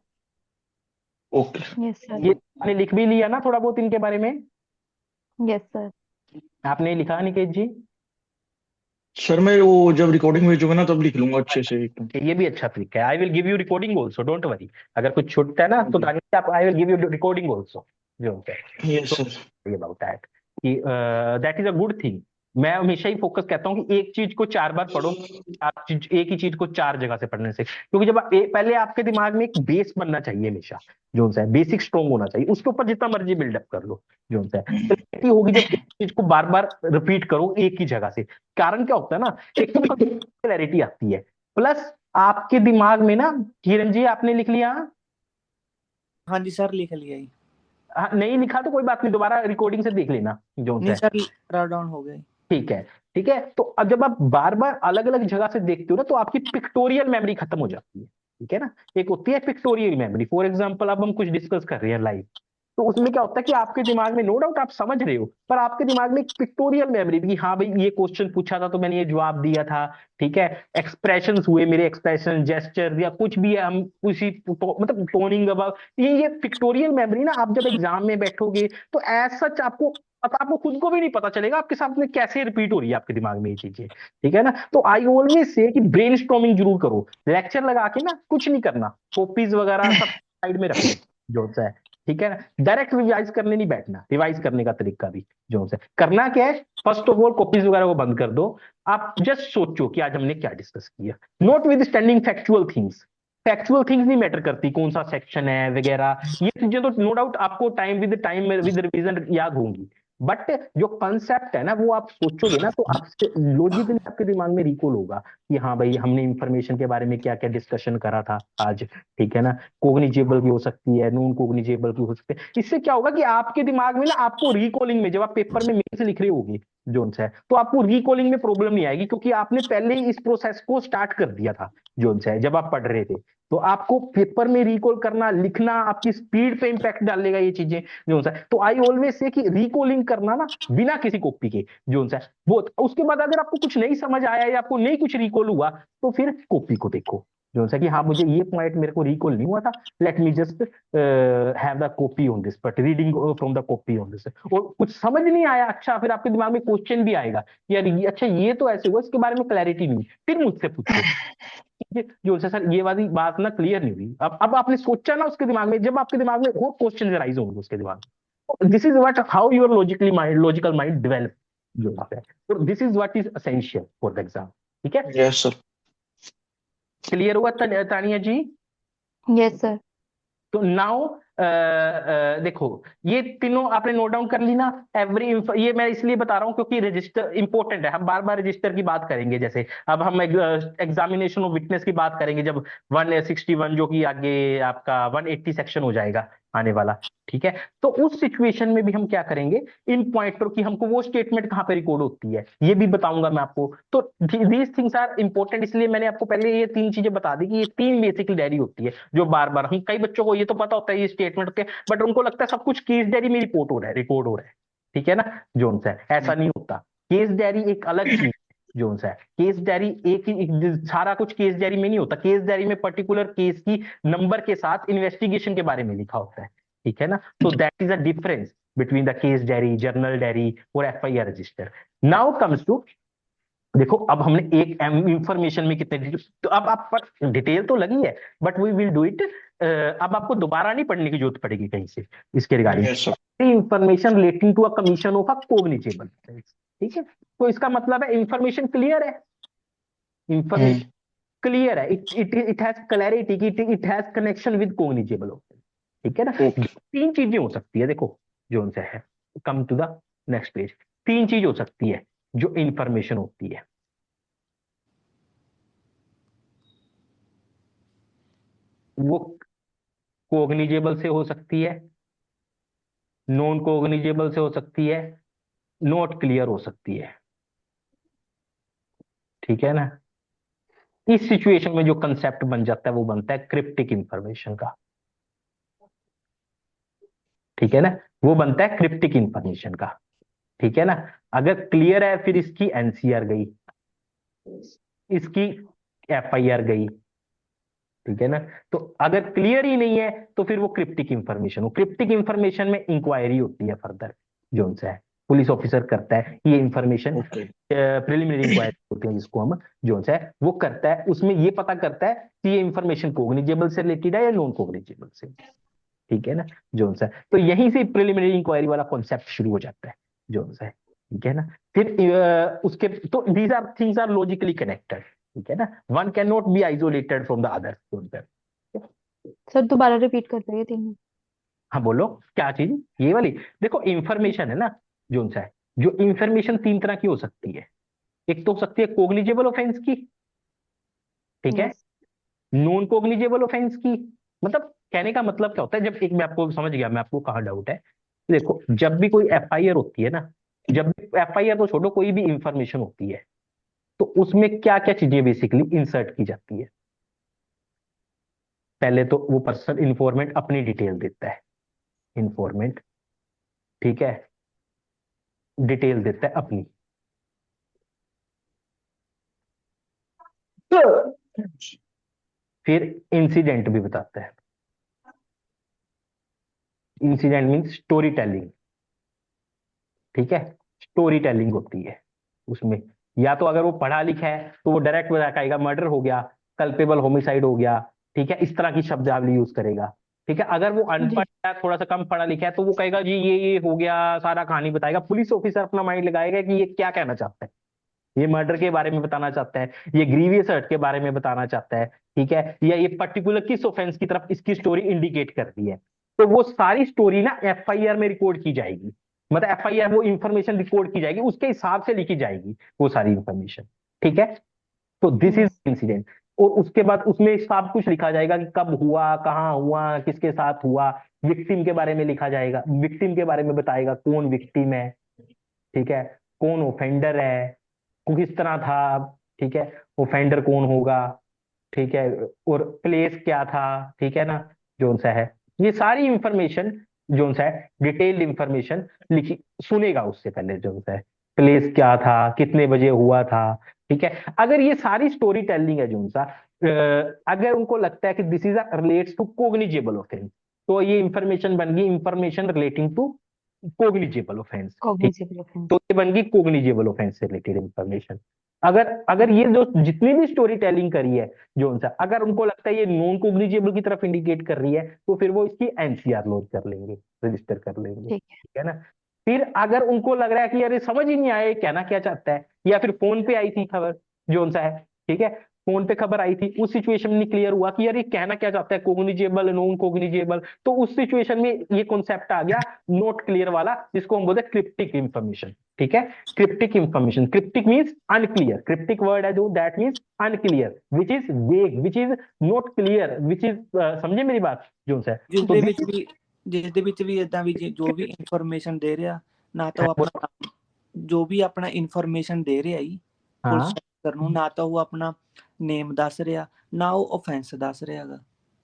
S3: ओके।
S2: Yes, sir.
S1: ये आपने लिख भी लिया ना थोड़ा बहुत इनके बारे में,
S2: Yes, sir.
S1: आपने लिखा निकेत जी।
S3: सर मैं वो जब रिकॉर्डिंग भेजूंगा ना तब लिख लूंगा अच्छे से एकदम।
S1: ये भी अच्छा तरीका है। I will give you recording also, don't worry. अगर कुछ छूटता है ना तो आप, I will give you recording also जो है।
S3: Yes sir.
S1: अबाउट दैट कि that is a good thing. मैं हमेशा ही फोकस कहता हूँ कि एक चीज को 4 बार पढ़ो, आप एक ही चीज को 4 जगह से पढ़ने से, क्योंकि जब पहले आपके दिमाग में एक बेस बनना चाहिए हमेशा जो है, बेसिक स्ट्रॉन्ग होना चाहिए, उसके ऊपर जितना मर्जी बिल्डअप कर लो जो है। क्लैरिटी होगी जब एक चीज को बार बार रिपीट करो एक ही जगह से। कारण क्या होता है ना, एक तो क्लैरिटी आती है, प्लस आपके दिमाग में ना, किरण जी आपने लिख लिया।
S4: हाँ जी सर, लिख लिया ही।
S1: हाँ, नहीं लिखा तो कोई बात नहीं, दोबारा रिकॉर्डिंग से देख लेना जो
S4: नहीं
S1: है।
S4: सर, राउट डाउन हो गए।
S1: ठीक है, ठीक है। तो अब जब आप बार बार अलग अलग जगह से देखते हो ना, तो आपकी पिक्टोरियल मेमोरी खत्म हो जाती है, ठीक है ना। एक होती है पिक्टोरियल मेमोरी, फॉर एग्जांपल अब हम कुछ डिस्कस कर रहे हैं लाइव, तो उसमें क्या होता है कि आपके दिमाग में नो डाउट आप समझ रहे हो, पर आपके दिमाग में एक पिक्टोरियल मेमोरी भी, हाँ भाई ये क्वेश्चन पूछा था तो मैंने ये जवाब दिया था, ठीक है। एक्सप्रेशंस हुए मेरे, एक्सप्रेशन, जेस्चर या कुछ भी है, हम उसी मतलब टोनिंग अबाउट, ये पिक्टोरियल मेमोरी ना, आप जब एग्जाम में बैठोगे तो एज सच आपको पता, आपको खुद को भी नहीं पता चलेगा आपके सामने कैसे रिपीट हो रही है आपके दिमाग में ये चीजें, ठीक है ना। तो आई ऑलवेज से कि ब्रेनस्टॉर्मिंग जरूर करो, लेक्चर लगा के ना कुछ नहीं करना, कॉपीज वगैरह सब साइड में रख लो जो है, ठीक है ना। डायरेक्ट रिवाइज करने नहीं बैठना, रिवाइज करने का तरीका भी जो है करना क्या है, फर्स्ट ऑफ ऑल कॉपीज वगैरह को बंद कर दो, आप जस्ट सोचो कि आज हमने क्या डिस्कस किया, not with standing factual things. Factual things नहीं मैटर करती, कौन सा सेक्शन है वगैरह, ये चीजें तो नो डाउट आपको टाइम विद रिवीजन याद होंगी, बट जो कंसेप्ट है ना वो आप सोचोगे ना तो आपसे लॉजिकली आपके दिमाग में रिकॉल होगा कि हाँ भाई हमने इंफॉर्मेशन के बारे में क्या क्या डिस्कशन करा था आज, ठीक है ना। कोग्निजेबल भी हो सकती है, नॉन कोग्निजेबल भी हो सकते हैं। इससे क्या होगा कि आपके दिमाग में ना, आपको रिकॉलिंग में, जब आप पेपर में मेन से लिख रहे होगे जोन से, तो आपको रिकॉलिंग में प्रॉब्लम नहीं आएगी, क्योंकि आपने पहले ही इस प्रोसेस को स्टार्ट कर दिया था जोन से, जब आप पढ़ रहे थे। तो आपको पेपर में रिकॉल करना, लिखना, आपकी स्पीड पे इंपैक्ट डालेगा ये चीजें जो है। तो आई ऑलवेज से कि रिकॉलिंग करना ना बिना किसी कॉपी के जो है वो, उसके बाद अगर आपको कुछ नहीं समझ आया या आपको नहीं कुछ रिकॉल हुआ तो फिर कॉपी को देखो जो है कि हाँ मुझे ये पॉइंट मेरे को रिकॉल नहीं हुआ था, let me just have the copy on this, but reading from the copy on this. और कुछ समझ नहीं आया, अच्छा फिर आपके दिमाग में क्वेश्चन भी आएगा, यार ये अच्छा ये तो ऐसे हुआ, इसके बारे में क्लैरिटी नहीं, फिर मुझसे पूछो जो है सर ये वाली बात ना क्लियर नहीं हुई। अब आपने सोचा ना उसके दिमाग में, जब आपके दिमाग में वो क्वेश्चन राइज होंगे उसके दिमाग में, this is what how your logical mind develop जो है, तो this is what is essential for the exam, ठीक है।
S3: Yes sir.
S1: क्लियर हुआ तानिया जी।
S2: Yes, sir.
S1: तो नाउ देखो ये तीनों आपने नोट डाउन कर ली ना, एवरी, ये मैं इसलिए बता रहा हूं क्योंकि रजिस्टर इंपॉर्टेंट है, हम बार बार रजिस्टर की बात करेंगे, जैसे अब हम एग्जामिनेशन ऑफ विटनेस की बात करेंगे जब 161 जो कि आगे आपका 180 सेक्शन हो जाएगा आने वाला, ठीक है। तो उस सिचुएशन में भी हम क्या करेंगे, इन पॉइंटर की हमको वो स्टेटमेंट कहाँ पे रिकॉर्ड होती है ये भी बताऊंगा मैं आपको। तो दीज थिंग्स आर इंपॉर्टेंट, इसलिए मैंने आपको पहले ये 3 चीजें बता दी कि ये 3 बेसिकली डायरी होती है जो बार बार हम, कई बच्चों को ये तो पता होता है ये स्टेटमेंट होते हैं, बट उनको लगता है सब कुछ केस डायरी में रिपोर्ट हो रहा है, रिकॉर्ड हो रहा है। ठीक है ना जोन सा, ऐसा नहीं होता। केस डायरी एक अलग चीज जोन सा है। केस डायरी सारा कुछ केस डायरी में नहीं होता। केस डायरी में पर्टिकुलर केस की नंबर के साथ इन्वेस्टिगेशन के बारे में लिखा होता है। ठीक है ना, तो that is a difference between the case diary, journal diary और FIR register. Now comes to, देखो अब हमने एक इंफॉर्मेशन में कितने तो अब आप पर डिटेल तो लगी है, but we will do it. अब आपको दोबारा नहीं पढ़ने की जरूरत पड़ेगी कहीं से इसके regarding.
S3: Yes sir.
S1: Information relating to a commission of a cognizable. ठीक है, तो इसका मतलब है इंफॉर्मेशन क्लियर है, इंफॉर्मेशन क्लियर है, it has clarity, it has connection with cognizable offence. ठीक है ना,
S3: ओके।
S1: तीन चीजें हो सकती है, देखो जोन से है, come to the next page. तीन चीज हो सकती है जो इंफॉर्मेशन होती है। वो कोग्निजेबल से हो सकती है, नॉन कोग्निजेबल से हो सकती है, नॉट क्लियर हो सकती है। ठीक है ना, इस सिचुएशन में जो कंसेप्ट बन जाता है वो बनता है क्रिप्टिक इंफॉर्मेशन का। ठीक है ना, वो बनता है क्रिप्टिक इंफॉर्मेशन का। ठीक है ना, अगर क्लियर है फिर इसकी एनसीआर गई, इसकी एफआईआर गई। ठीक है ना, तो अगर क्लियर ही नहीं है तो फिर वो क्रिप्टिक इंफॉर्मेशन हो। क्रिप्टिक इंफॉर्मेशन में इंक्वायरी होती है फर्दर, जोन सा है पुलिस ऑफिसर करता है ये इंफॉर्मेशन,
S3: ओके।
S1: प्रिलिमिनरी इंक्वायरी होती है जिसको हम जोन सा है वो करता है, उसमें ये पता करता है कि ये इंफॉर्मेशन कोग्निजेबल से रिलेटेड है या नॉन कोग्निजेबल से। ठीक है ना जोन सा, तो यहीं से प्रिलिमिनरी इंक्वायरी वाला कॉन्सेप्ट शुरू हो जाता है जोन सा। ठीक है ना, फिर उसके तो these are things are logically connected. ठीक है ना, one can not be isolated from the other zone पे।
S2: सर दोबारा रिपीट कर दीजिए तीनों।
S1: हाँ बोलो क्या चीज, ये वाली। देखो इंफॉर्मेशन है ना जोन सा है, जो इंफॉर्मेशन तीन तरह की हो सकती है। एक तो हो सकती है कोग्निजेबल ऑफेंस की, ठीक है,
S2: यस।
S1: नॉन कोग्निजेबल ऑफेंस की। मतलब कहने का मतलब क्या होता है, जब एक मैं आपको समझ गया, मैं आपको कहाँ डाउट है। देखो जब भी कोई एफआईआर होती है ना, जब भी एफआईआर तो छोड़ो, कोई भी इंफॉर्मेशन होती है तो उसमें क्या क्या चीजें बेसिकली इंसर्ट की जाती है। पहले तो वो पर्सन इंफॉर्मेंट अपनी डिटेल देता है, इंफॉर्मेंट, ठीक है, डिटेल देता है अपनी। फिर इंसिडेंट भी बताता है। Incident means story telling. ठीक है, स्टोरी टेलिंग होती है उसमें। या तो अगर वो पढ़ा लिखा है तो वो डायरेक्ट बताएगा मर्डर हो गया, कल्पेबल होमिसाइड हो गया। ठीक है, इस तरह की शब्दावली यूज करेगा। ठीक है, अगर वो
S2: जी।
S1: अनपढ़ है, थोड़ा सा कम पढ़ा लिखा है, तो वो कहेगा जी ये हो गया, सारा कहानी बताएगा। पुलिस ऑफिसर अपना माइंड लगाएगा कि ये क्या कहना चाहता है, ये मर्डर के बारे में बताना चाहता है, ये ग्रीवियस हर्ट के बारे में बताना चाहता है। ठीक है, या ये पर्टिकुलर किस ऑफेंस की तरफ इसकी स्टोरी इंडिकेट कर रही है। तो वो सारी स्टोरी ना एफआईआर में रिकॉर्ड की जाएगी। मतलब एफआईआर वो इंफॉर्मेशन रिकॉर्ड की जाएगी, उसके हिसाब से लिखी जाएगी वो सारी इंफॉर्मेशन। ठीक है, तो दिस इज
S2: यस।
S1: इंसिडेंट। और उसके बाद उसमें सब कुछ लिखा जाएगा कि कब हुआ, कहाँ हुआ, किसके साथ हुआ। विक्टिम के बारे में लिखा जाएगा, विक्टिम के बारे में बताएगा कौन विक्टिम है, ठीक है, कौन ओफेंडर है, वो किस तरह था, ठीक है, ओफेंडर कौन होगा, ठीक है, और प्लेस क्या था। ठीक है ना, जोन सा है ये सारी इंफॉर्मेशन, जोन सा है डिटेल्ड इंफॉर्मेशन लिखी सुनेगा उससे पहले। जोन सा है प्लेस क्या था, कितने बजे हुआ था। ठीक है, अगर ये सारी स्टोरी टेलिंग है जोन सा, अगर उनको लगता है कि this is relates to cognizable offence, तो ये इंफॉर्मेशन बन गई information relating to cognizable offence.
S2: Cognizable offence.
S1: तो ये बन गई कोग्निजेबल ऑफेंस से रिलेटेड इंफॉर्मेशन। अगर अगर ये जो जितनी भी स्टोरी टेलिंग करी है जोन सा, अगर उनको लगता है ये नॉन कोग्निजेबल की तरफ इंडिकेट कर रही है, तो फिर वो इसकी एनसीआर लॉन्च कर लेंगे, रजिस्टर कर लेंगे।
S2: ठीक है।
S1: ठीक है ना, फिर अगर उनको लग रहा है कि अरे समझ ही नहीं आया ये कहना क्या चाहता है, या फिर फोन पे आई थी खबर जोन सा है, ठीक है, फोन पे खबर आई थी, उस सिचुएशन में क्लियर हुआ कि यार ये कहना क्या चाहता है, कोग्निजेबल नॉन कोग्निजेबल, तो उस सिचुएशन में ये कॉन्सेप्ट आ गया नोट क्लियर वाला, जिसको हम बोलते हैं क्रिप्टिक इंफॉर्मेशन। ठीक है, cryptic information, cryptic means unclear, cryptic word है जो that means unclear, which is वेग, which is not clear, which is, समझे मेरी बात जोन सा है।
S4: ਜਿਸ
S1: तो
S4: ਦੇ ਵਿੱਚ ਵੀ ਇਦਾਂ ਵੀ ਜੋ ਵੀ ਇਨਫੋਰਮੇਸ਼ਨ ਦੇ ਰਿਹਾ ਨਾ ਤਾਂ ਉਹ ਆਪਣਾ ਜੋ ਵੀ ਆਪਣਾ ਇਨਫੋਰਮੇਸ਼ਨ ਦੇ ਰਿਹਾ ਜੀ ਪੁਲਿਸ
S1: हाँ
S4: ਅਫਸਰ ਨੂੰ, ਨਾ ਤਾਂ ਉਹ ਆਪਣਾ ਨੇਮ ਦੱਸ ਰਿਹਾ, ਨਾ ਉਹ ਆਫੈਂਸ ਦੱਸ ਰਿਹਾ ਹੈਗਾ।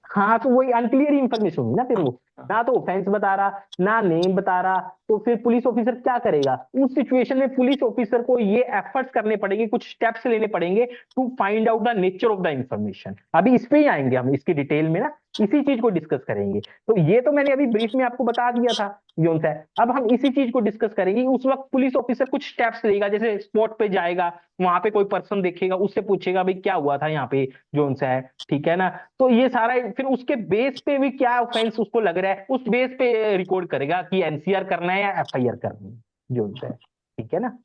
S1: हाँ तो वही अनक्लियर इंफॉर्मेशन होगी ना फिर वो, ना तो ऑफेंस बता रहा ना नेम बता रहा, तो फिर पुलिस ऑफिसर क्या करेगा उस सिचुएशन में? पुलिस ऑफिसर को ये एफर्ट्स करने पड़ेंगे, कुछ स्टेप्स लेने पड़ेंगे to find out the nature of the information. अभी इस पे ही आएंगे हम, इसकी डिटेल में ना इसी चीज को डिस्कस करेंगे। तो ये तो मैंने अभी ब्रीफ में आपको बता दिया था जोन सा है। अब हम इसी चीज को डिस्कस करेंगे। उस वक्त पुलिस ऑफिसर कुछ स्टेप्स लेगा, जैसे स्पॉट पे जाएगा, वहां पे कोई पर्सन देखेगा, उससे पूछेगा भाई क्या हुआ था यहाँ पे जोन सा है, ठीक है ना। तो ये सारा फिर उसके बेस पे भी क्या ऑफेंस उसको लग रहा है उस बेस पे रिकॉर्ड करेगा कि एनसीआर करना है या एफआईआर करनी है जोन सा है, ठीक है ना।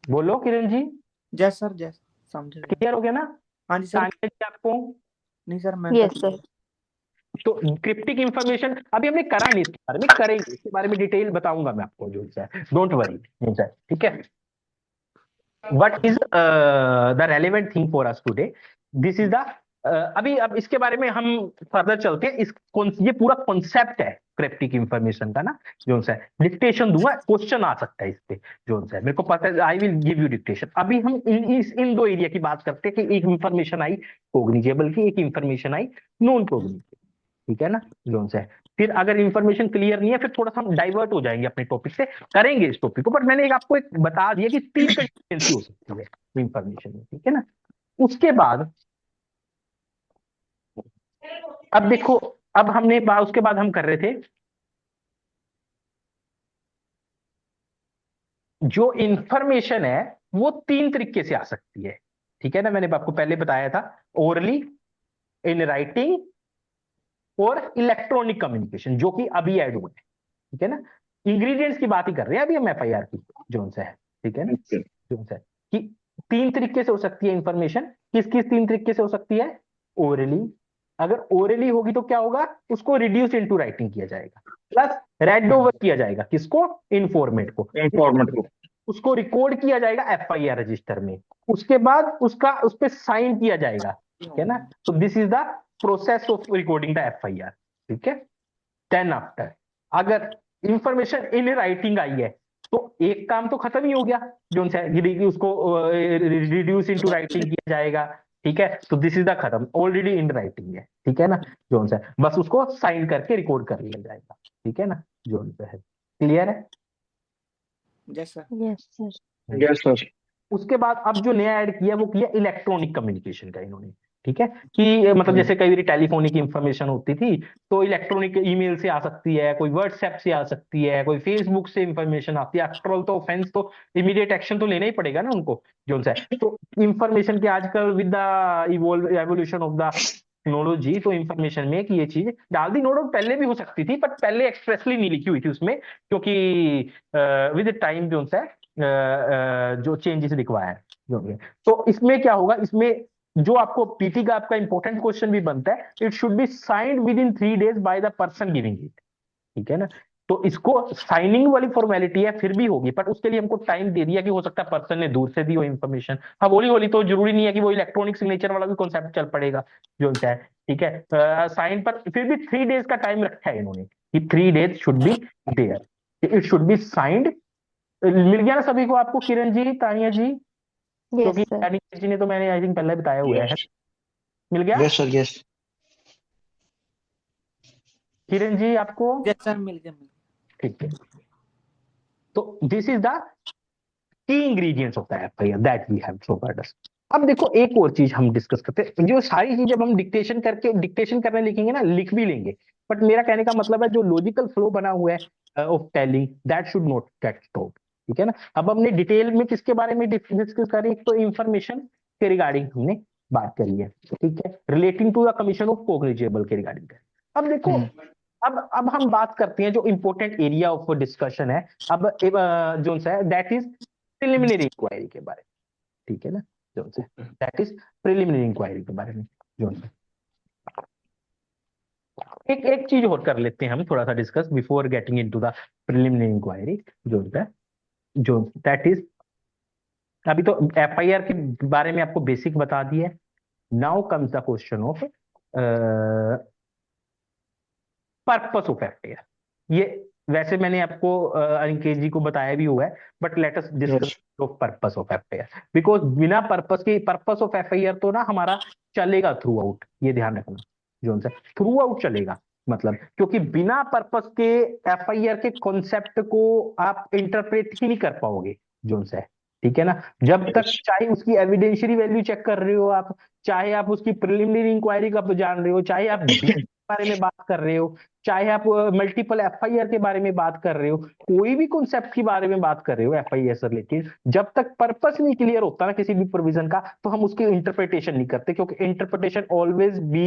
S1: बोलो किरण जी,
S4: जैस सर, जैस समझ गया।
S1: क्लियर हो गया ना
S4: हाँ जी सर।
S1: तानिया जी आपको?
S4: नहीं सर, मैं
S2: Yes, sir.
S1: तो क्रिप्टिक इंफॉर्मेशन अभी हमने करा नहीं, इसके बारे में करेंगे, इसके बारे में डिटेल बताऊंगा मैं आपको जो है, डोंट वरी जो है, ठीक है। What is the relevant thing for us today, this is the अभी अब इसके बारे में हम फर्दर चलते हैं। ये पूरा कॉन्सेप्ट है क्रिप्टिक इंफॉर्मेशन का ना जो है। डिक्टेशन दूंगा, क्वेश्चन आ सकता है इस पे जो है, मेरे को पता है, I will give you dictation. अभी हम इन दो एरिया की बात करते हैं कि एक इंफॉर्मेशन आई कोग्निजेबल की, एक इंफॉर्मेशन आई नॉन कोग्निजेबल, ठीक है ना जोन से। फिर अगर इंफॉर्मेशन क्लियर नहीं है फिर थोड़ा सा हम डाइवर्ट हो जाएंगे अपने टॉपिक से, करेंगे इस टॉपिक को, बट मैंने आपको एक बता दिया कि 3 कंसिस्टेंसी हो सकती है इंफॉर्मेशन में, ठीक है ना। उसके बाद अब देखो, अब हमने उसके बाद हम कर रहे थे जो इंफॉर्मेशन है वो 3 तरीके से आ सकती है, ठीक है ना। मैंने आपको पहले बताया था, ओरली, इन राइटिंग और इलेक्ट्रॉनिक कम्युनिकेशन, जो कि अभी ऐड हुए हैं, ठीक है ना। इंग्रेडिएंट्स की बात ही कर रहे हैं अभी हम एफआईआर की जोन से है, ठीक है ना जोन से है। कि 3 तरीके से हो सकती है इंफॉर्मेशन। किस किस 3 तरीके से हो सकती है? ओरली, अगर ओरली होगी तो क्या होगा, उसको रिड्यूस इनटू राइटिंग किया जाएगा, प्लस रेड ओवर किया जाएगा, किसको? इन्फॉर्मेट को।
S3: फॉर्मेट को।
S1: उसको रिकॉर्ड किया जाएगा एफआईआर रजिस्टर में, उसके बाद उसका उस पर साइन किया जाएगा, ठीक है ना। तो this is the process of recording the FIR, ठीक है। देन आफ्टर अगर इंफॉर्मेशन इन राइटिंग आई है तो एक काम तो खत्म ही हो गया जो उसको रिड्यूस इनटू राइटिंग किया जाएगा, ठीक है। तो दिस इज द खत्म, ऑलरेडी इन राइटिंग है, ठीक है ना जो बस उसको साइन करके रिकॉर्ड कर लिया जाएगा, ठीक है ना जो है। क्लियर है?
S4: Yes sir.
S2: Yes, sir.
S3: Yes sir.
S1: उसके बाद अब जो नया ऐड किया वो किया इलेक्ट्रॉनिक कम्युनिकेशन का इन्होंने, ठीक है। कि मतलब जैसे कई बार टेलीफोनिक इंफॉर्मेशन होती थी तो इलेक्ट्रॉनिक ईमेल से आ सकती है, कोई व्हाट्सएप से आ सकती है, कोई फेसबुक से इंफॉर्मेशन आती है। आफ्टर ऑल तो ऑफेंस तो इमीडिएट एक्शन तो लेना ही पड़ेगा ना उनको जो है। तो इंफॉर्मेशन के आजकल with the evolution of the technology, तो इंफॉर्मेशन में कि ये चीज डाल दी, नो डाउट पहले भी हो सकती थी, बट पहले एक्सप्रेसली नहीं लिखी हुई थी उसमें, क्योंकि विद टाइम जो है जो चेंजेस रिक्वायर जो है। तो इसमें क्या होगा, इसमें जो आपको पीटी का आपका इंपॉर्टेंट क्वेश्चन भी बनता है, it should be signed within 3 days by the person giving it, ठीक है ना। तो इसको साइनिंग वाली फॉर्मेलिटी है फिर भी होगी, बट उसके लिए हमको टाइम दे दिया कि हो सकता है पर्सन ने दूर से दी हो इंफॉर्मेशन। हाँ होली होली तो जरूरी नहीं है कि वो इलेक्ट्रॉनिक सिग्नेचर वाला भी कॉन्सेप्ट चल पड़ेगा जो है, ठीक है। साइन पर फिर भी 3 days का टाइम रखा है इन्होंने कि 3 days should be there, it should be signed. मिल गया ना सभी को आपको, किरण जी, तानिया जी?
S2: Yes,
S1: क्योंकि
S2: sir.
S1: तानिया जी ने तो मैंने आई थिंक पहले बताया हुआ है। मिल गया
S3: yes sir. Yes.
S1: Kiran ji आपको?
S4: यस सर, मिल गया, मिल गया।
S1: ठीक है। तो this is the key ingredients of the FIR that we have provided. अब देखो एक और चीज हम डिस्कस करते हैं, जो सारी चीज जब हम डिक्टेशन करने लिखेंगे ना, लिख भी लेंगे, बट मेरा कहने का मतलब है जो लॉजिकल फ्लो बना हुआ है of telling, that should not gate stop, ठीक है ना। अब हमने डिटेल में किसके बारे में डिस्कस करें, एक तो इंफॉर्मेशन के रिगार्डिंग हमने बात करी है, ठीक है, relating to the commission of cognizable के रिगार्डिंग। अब देखो अब हम बात करते हैं जो इंपॉर्टेंट एरिया ऑफ डिस्कशन है अब जो है, दैट इज प्रिलिमिनरी इंक्वायरी के बारे में, ठीक है ना जो से, दैट इज प्रिलिमिनरी इंक्वायरी के बारे में जो है। एक चीज और कर लेते हैं हम थोड़ा सा discuss before getting into the preliminary inquiry जो है, जो दैट इज, अभी तो एफआईआर के बारे में आपको बेसिक बता दिया है। Now comes the question of purpose of FIR. ये वैसे मैंने आपको अंकित जी को बताया भी हुआ है, but let us discuss of purpose of FIR, because बिना पर्पस के, पर्पस ऑफ एफआईआर तो ना हमारा चलेगा थ्रू आउट, ये ध्यान रखना जोन सा थ्रू आउट चलेगा। मतलब क्योंकि बिना पर्पस के एफआईआर के कॉन्सेप्ट को आप इंटरप्रेट ही नहीं कर पाओगे जोन सा, ठीक है ना। जब तक
S3: Yes.
S1: चाहे उसकी एविडेंशियरी वैल्यू चेक कर रहे हो आप, चाहे आप उसकी प्रिलिमिनरी इंक्वायरी का जान रहे हो, चाहे आप के बारे में बात कर रहे हो, चाहे आप मल्टीपल एफआईआर के बारे में बात कर रहे हो, कोई भी कॉन्सेप्ट के बारे में बात कर रहे हो एफआईआर से रिलेटेड, जब तक पर्पस नहीं क्लियर होता ना किसी भी प्रोविजन का, तो हम उसकी इंटरप्रिटेशन नहीं करते, क्योंकि interpretation always be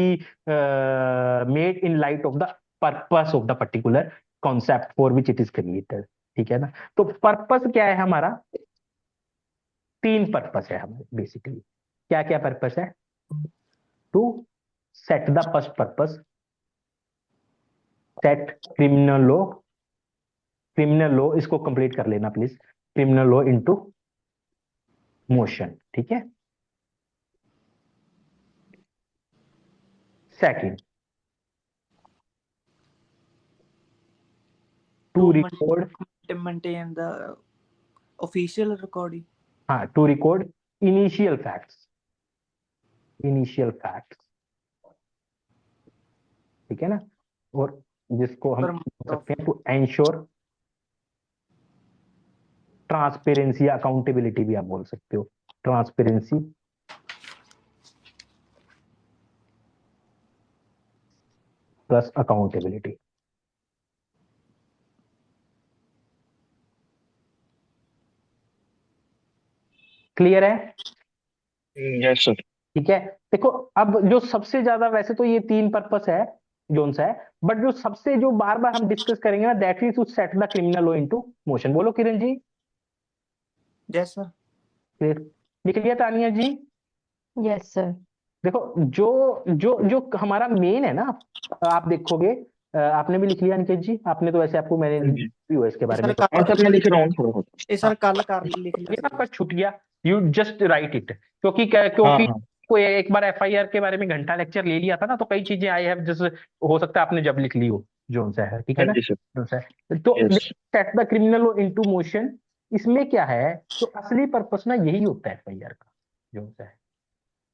S1: made in light of the purpose of the particular concept for which it is created, ठीक है ना। तो पर्पस क्या है हमारा, 3 पर्पस है हमारे बेसिकली। क्या क्या पर्पस है? To set the first purpose, set criminal law इसको कंप्लीट कर लेना please, criminal law into motion, ठीक है। Second, to record,
S4: maintain the official recording.
S1: हाँ, टू रिकॉर्ड इनिशियल फैक्ट्स, ठीक है ना। और जिसको हम बोल सकते हैं टू एंश्योर ट्रांसपेरेंसी, अकाउंटेबिलिटी भी आप बोल सकते हो, ट्रांसपेरेंसी प्लस अकाउंटेबिलिटी। क्लियर है?
S3: Yes sir.
S1: ठीक है। देखो अब जो सबसे ज्यादा, वैसे तो ये 3 पर्पस है जोन सा है, बट जो सबसे जो बार बार हम डिस्कस करेंगे ना, that is to set the criminal law into motion. बोलो किरण जी।
S4: Yes sir.
S1: फिर लिख लिया तानिया जी?
S2: Yes, sir.
S1: देखो जो जो जो हमारा मेन है ना, आप देखोगे, आपने भी लिख लिया अनिकेत जी? आपने तो वैसे, आपको मैंने भी हुआ इसके बारे में, तो
S3: हाँ सर मैं लिख रहा हूँ थोड़ा बहुत।
S4: ये सर कल कर लिख
S1: ये
S4: लिया
S1: आपका छूट गया, यू जस्ट राइट इट। क्योंकि
S3: हाँ
S1: क्योंकि
S3: हाँ
S1: कोई एक बार एफआईआर के बारे में घंटा लेक्चर ले लिया था ना, तो कई चीजें आई हैव जैसे, हो सकता है आपने जब लिख ली हो जोन सा है, ठीक है
S3: हाँ
S1: ना।
S3: जी सर।
S1: जोन सा है तो
S3: yes.
S1: Set the criminal law into motion. इसमें क्या है, तो असली पर्पस ना यही होता है एफआईआर का जोन सा है।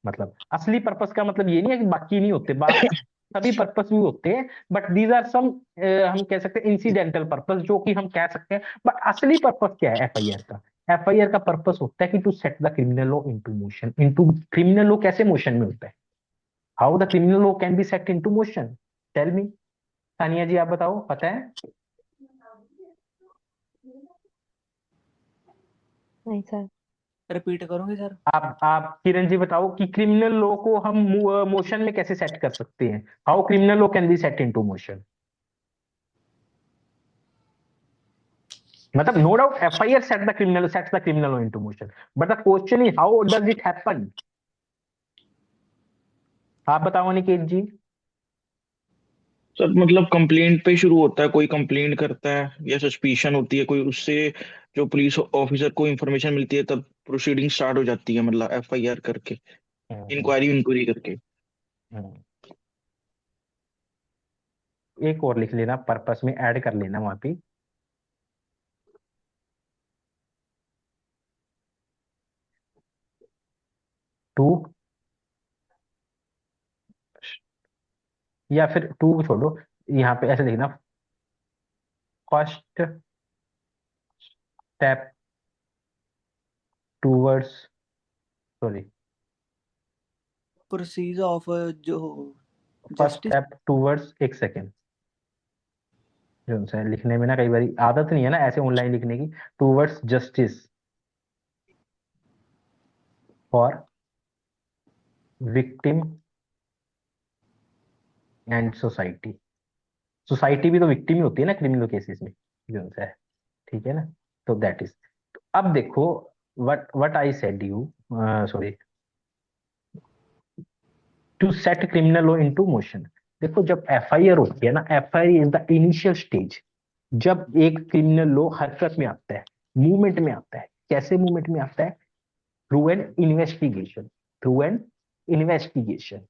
S1: मतलब असली पर्पस का मतलब ये नहीं है कि बाकी नहीं होते, बाकी सभी पर्पस भी होते हैं, बट दीज आर सम, हम कह सकते हैं इंसिडेंटल पर्पस, जो कि हम कह सकते हैं। बट असली पर्पस क्या है एफआईआर का? एफआईआर का पर्पस होता है कि to set the criminal law into motion. Into criminal law कैसे मोशन में होता है? How the criminal law can be set into motion? Tell me. Tania ji आप बताओ, पता है?
S2: नहीं सर।
S4: रिपीट करोगे सर?
S1: आप किरण जी बताओ कि क्रिमिनल लॉ को हम मोशन में कैसे सेट कर सकते हैं? How criminal law can be set into motion? मतलब no doubt FIR sets the criminal law into motion, but the question is how does it happen? आप बताओ अनिकेत जी।
S3: सर मतलब कंप्लेंट पे शुरू होता है, कोई कंप्लेंट करता है या सस्पिशन होती है कोई, उससे जो पुलिस ऑफिसर को इंफॉर्मेशन मिलती है तब प्रोसीडिंग स्टार्ट हो जाती है, मतलब एफआईआर करके,
S1: हम्म,
S3: इंक्वायरी करके।
S1: हम्म। एक और लिख लेना, पर्पस में ऐड कर लेना वहां पे, टू, या फिर टू छोड़ो, यहाँ पे ऐसे लिखना, first step towards, sorry,
S4: procedure of जो
S1: फर्स्ट
S4: जस्टिस।
S1: स्टेप टूवर्ड्स, एक सेकेंड, जो है लिखने में ना कई बार आदत नहीं है ना ऐसे ऑनलाइन लिखने की, towards justice for victim and society. Society भी तो विक्टिम ही होती है ना क्रिमिनल केसेस में, जो है, ठीक है ना। तो दैट इज, अब देखो, what I said you, sorry, to set criminal law into motion. देखो जब एफआईआर होती है ना, FIR is the initial stage, जब एक क्रिमिनल लॉ हरकत में आता है, मूवमेंट में आता है। कैसे मूवमेंट में आता है? Through an investigation, through an investigation.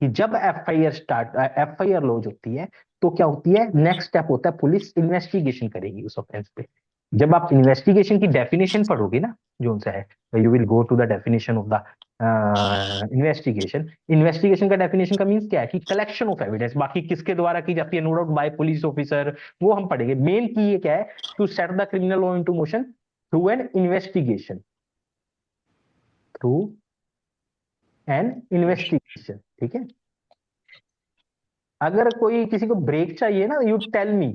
S1: कि जब एफआईआर लॉन्च होती है, तो क्या होती है, नेक्स्ट स्टेप होता है पुलिस इन्वेस्टिगेशन करेगी उस ऑफेंस पे। जब आप इन्वेस्टिगेशन की डेफिनेशन पढ़ोगे ना, जो सा है, you will go to the definition of the investigation, investigation का डेफिनेशन का मीन्स क्या है कि कलेक्शन ऑफ एविडेंस, बाकी किसके द्वारा की जाती है, no doubt by police officer, वो हम पढ़ेंगे। मेन की ये क्या है, to set the criminal law into motion through an investigation, through an investigation, ठीक है। अगर कोई किसी को ब्रेक चाहिए ना, यू टेल मी,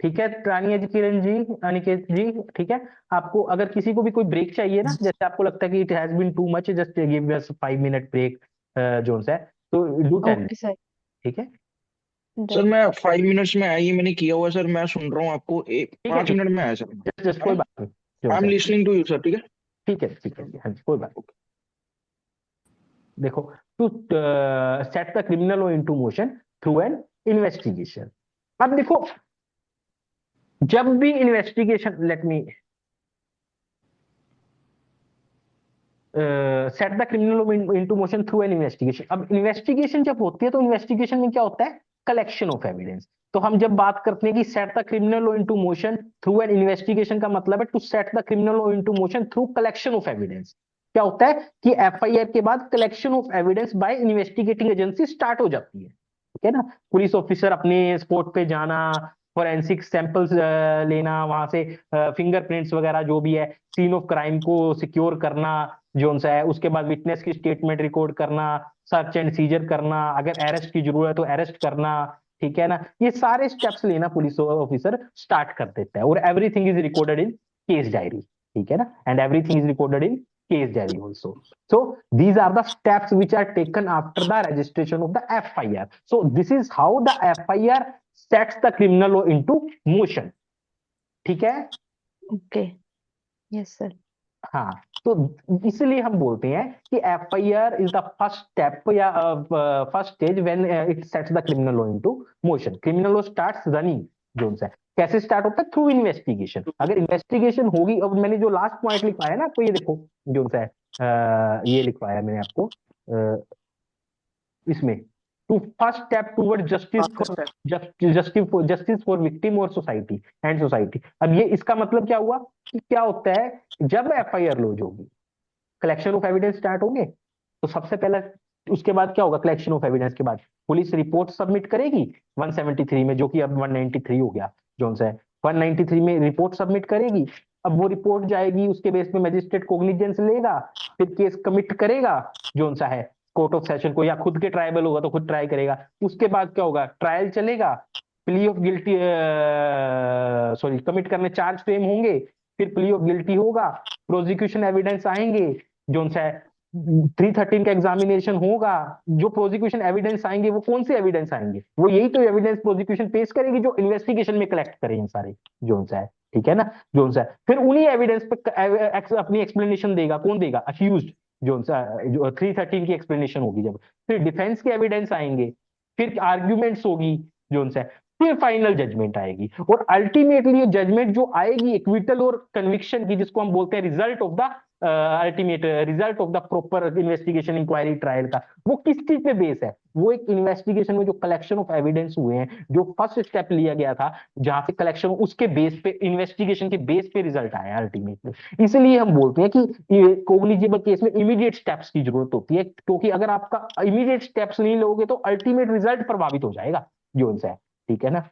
S1: ठीक है तानिया जी, किरण जी, अनिकेत जी, ठीक है। आपको अगर किसी को भी कोई ब्रेक चाहिए ना, जैसे आपको लगता है कि it has been too much, just give us 5 minute break zone है, तो do tell me,
S2: Okay, sir.
S1: ठीक है।
S3: Sir
S2: Done.
S3: मैं 5 मिनट्स में आया, ये मैंने किया हुआ है सर, मैं सुन रहा हूँ आपको,
S1: ठीक है,
S3: 5 मिनट में आया सर।
S1: जस्ट जस्ट कोई बात नहीं जोन
S3: आई एम
S1: है,
S3: लिसनिंग टू यू सर, ठीक है।
S1: ठीक है, ठीक है, हाँ जी, कोई बात नहीं। देखो, to set the criminal law into motion through an investigation. अब देखो, जब भी investigation, let me set the criminal into motion through an investigation. अब इन्वेस्टिगेशन जब होती है तो इन्वेस्टिगेशन में क्या होता है, कलेक्शन ऑफ एविडेंस। तो हम जब बात करते हैं कि set the criminal law into motion through an investigation, का मतलब है to set the criminal law into motion through collection of evidence. क्या होता है कि एफआईआर के बाद collection of evidence by investigating agency start हो जाती है, ठीक है ना। पुलिस ऑफिसर अपने स्पॉट पे जाना, फोरेंसिक सैंपल्स लेना, वहां से फिंगरप्रिंट्स वगैरह जो भी है, सीन ऑफ क्राइम को सिक्योर करना जोन सा है, उसके बाद विटनेस की स्टेटमेंट रिकॉर्ड करना, सर्च एंड सीजर करना, अगर अरेस्ट की जरूरत है तो अरेस्ट करना, ठीक है ना। ये सारे स्टेप्स लेना पुलिस ऑफिसर स्टार्ट कर देता है, और everything is recorded in case diary, ठीक है ना, and everything is recorded in case diary also. So these are the steps which are taken after the registration of the FIR. So this is how the FIR sets the criminal law into motion. ठीक है।
S2: Okay. Yes, sir.
S1: हाँ, तो इसलिए हम बोलते हैं कि FIR is the first step या first stage when it sets the criminal law into motion. Criminal law starts running जोन से, कैसे स्टार्ट होता है, थ्रू इन्वेस्टिगेशन। अगर इन्वेस्टिगेशन होगी, अब मैंने जो लास्ट पॉइंट लिखवाया है ना, तो ये देखो जोन सा है, ये लिखवाया मैंने आपको इसमें, to first step toward justice for justice for victim और सोसाइटी एंड सोसाइटी। अब ये इसका मतलब क्या हुआ कि क्या होता है, जब एफआईआर लॉन्च होगी, कलेक्शन ऑफ एविडेंस स्टार्ट होंगे, तो सबसे पहले उसके बाद क्या होगा, कलेक्शन ऑफ एविडेंस के बाद पुलिस रिपोर्ट सबमिट करेगी 173 में, जो कि अब 193 हो गया जोन सा है, 193 में रिपोर्ट सबमिट करेगी। अब वो रिपोर्ट जाएगी, उसके बेस पे मजिस्ट्रेट कोग्निजेंस लेगा, फिर केस कमिट करेगा जोन सा है कोर्ट ऑफ सेशन को, या खुद के ट्राइबल होगा तो खुद ट्राई करेगा। उसके बाद क्या होगा, ट्रायल चलेगा, plea of guilty, sorry commit करने चार्ज फ्रेम होंगे, फिर प्ली ऑफ गिल्टी होगा, प्रोसिक्यूशन एविडेंस आएंगे जोन सा है, 313 का एग्जामिनेशन होगा। जो प्रोसिक्यूशन एविडेंस आएंगे वो कौन से एविडेंस आएंगे, वो यही तो एविडेंस प्रोसिक्यूशन पेश करेगी जो इन्वेस्टिगेशन में कलेक्ट करेंगे सारे जोन सा है, ठीक है ना जोन सा है। फिर उन्हीं एविडेंस पे अपनी एक्सप्लेनेशन देगा, कौन देगा, अक्यूज्ड जोन सा, जो 313 की एक्सप्लेनेशन होगी जब, फिर डिफेंस के एविडेंस आएंगे, फिर आर्ग्यूमेंट्स होगी जोन सा, फिर फाइनल जजमेंट आएगी, और अल्टीमेटली जजमेंट जो आएगी एक्विटल और कन्विक्शन की, जिसको हम बोलते हैं result of the ultimate result of the proper investigation inquiry trial का, वो किस चीज पे बेस है, वो एक इन्वेस्टिगेशन में जो कलेक्शन ऑफ एविडेंस हुए हैं, जो फर्स्ट स्टेप लिया गया था जहां से कलेक्शन, उसके बेस पे, इन्वेस्टिगेशन के बेस पे रिजल्ट आया अल्टीमेटली। इसलिए हम बोलते हैं कि कोग्निजेबल केस में इमीडिएट स्टेप्स की जरूरत होती है, क्योंकि अगर आपका इमीडिएट स्टेप्स नहीं लोगे तो अल्टीमेट रिजल्ट प्रभावित हो जाएगा जो है, ठीक है ना।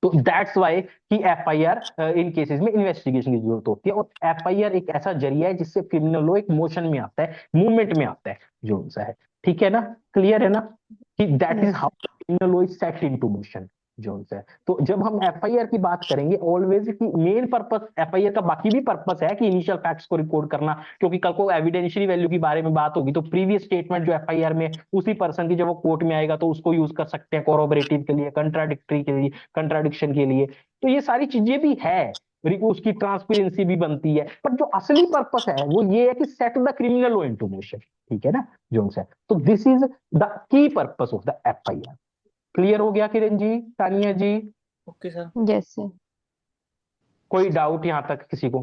S1: तो दैट्स वाई कि एफआईआर इन केसेस में इन्वेस्टिगेशन की जरूरत होती है, और एफआईआर एक ऐसा जरिया है जिससे क्रिमिनल लॉ एक मोशन में आता है, मूवमेंट में आता है जो सा है, ठीक है ना, क्लियर है ना, कि that is
S2: Yes,
S1: how criminal law is set into motion जो सा है। तो जब हम एफआईआर की बात करेंगे ऑलवेज, कि मेन पर्पस एफआईआर का बाकी भी पर्पस है कि इनिशियल फैक्ट्स को रिकॉर्ड करना, क्योंकि कल को एविडेंशियरी वैल्यू की बारे में बात होगी तो प्रीवियस स्टेटमेंट जो एफआईआर में उसी पर्सन की जब वो कोर्ट में आएगा तो उसको यूज कर सकते हैं कोरोबरेटिव के लिए, कंट्राडिक्टरी के लिए, कंट्राडिक्शन के लिए। तो ये सारी चीजें भी है, उसकी ट्रांसपेरेंसी भी बनती है, पर जो असली पर्पस है वो ये है कि set the criminal law into motion, ठीक है ना जोन्स है। तो this is the key purpose of the FIR. Clear हो गया Kiran ji, Tania ji?
S4: Okay sir.
S2: yes, sir.
S1: कोई डाउट यहां तक किसी को,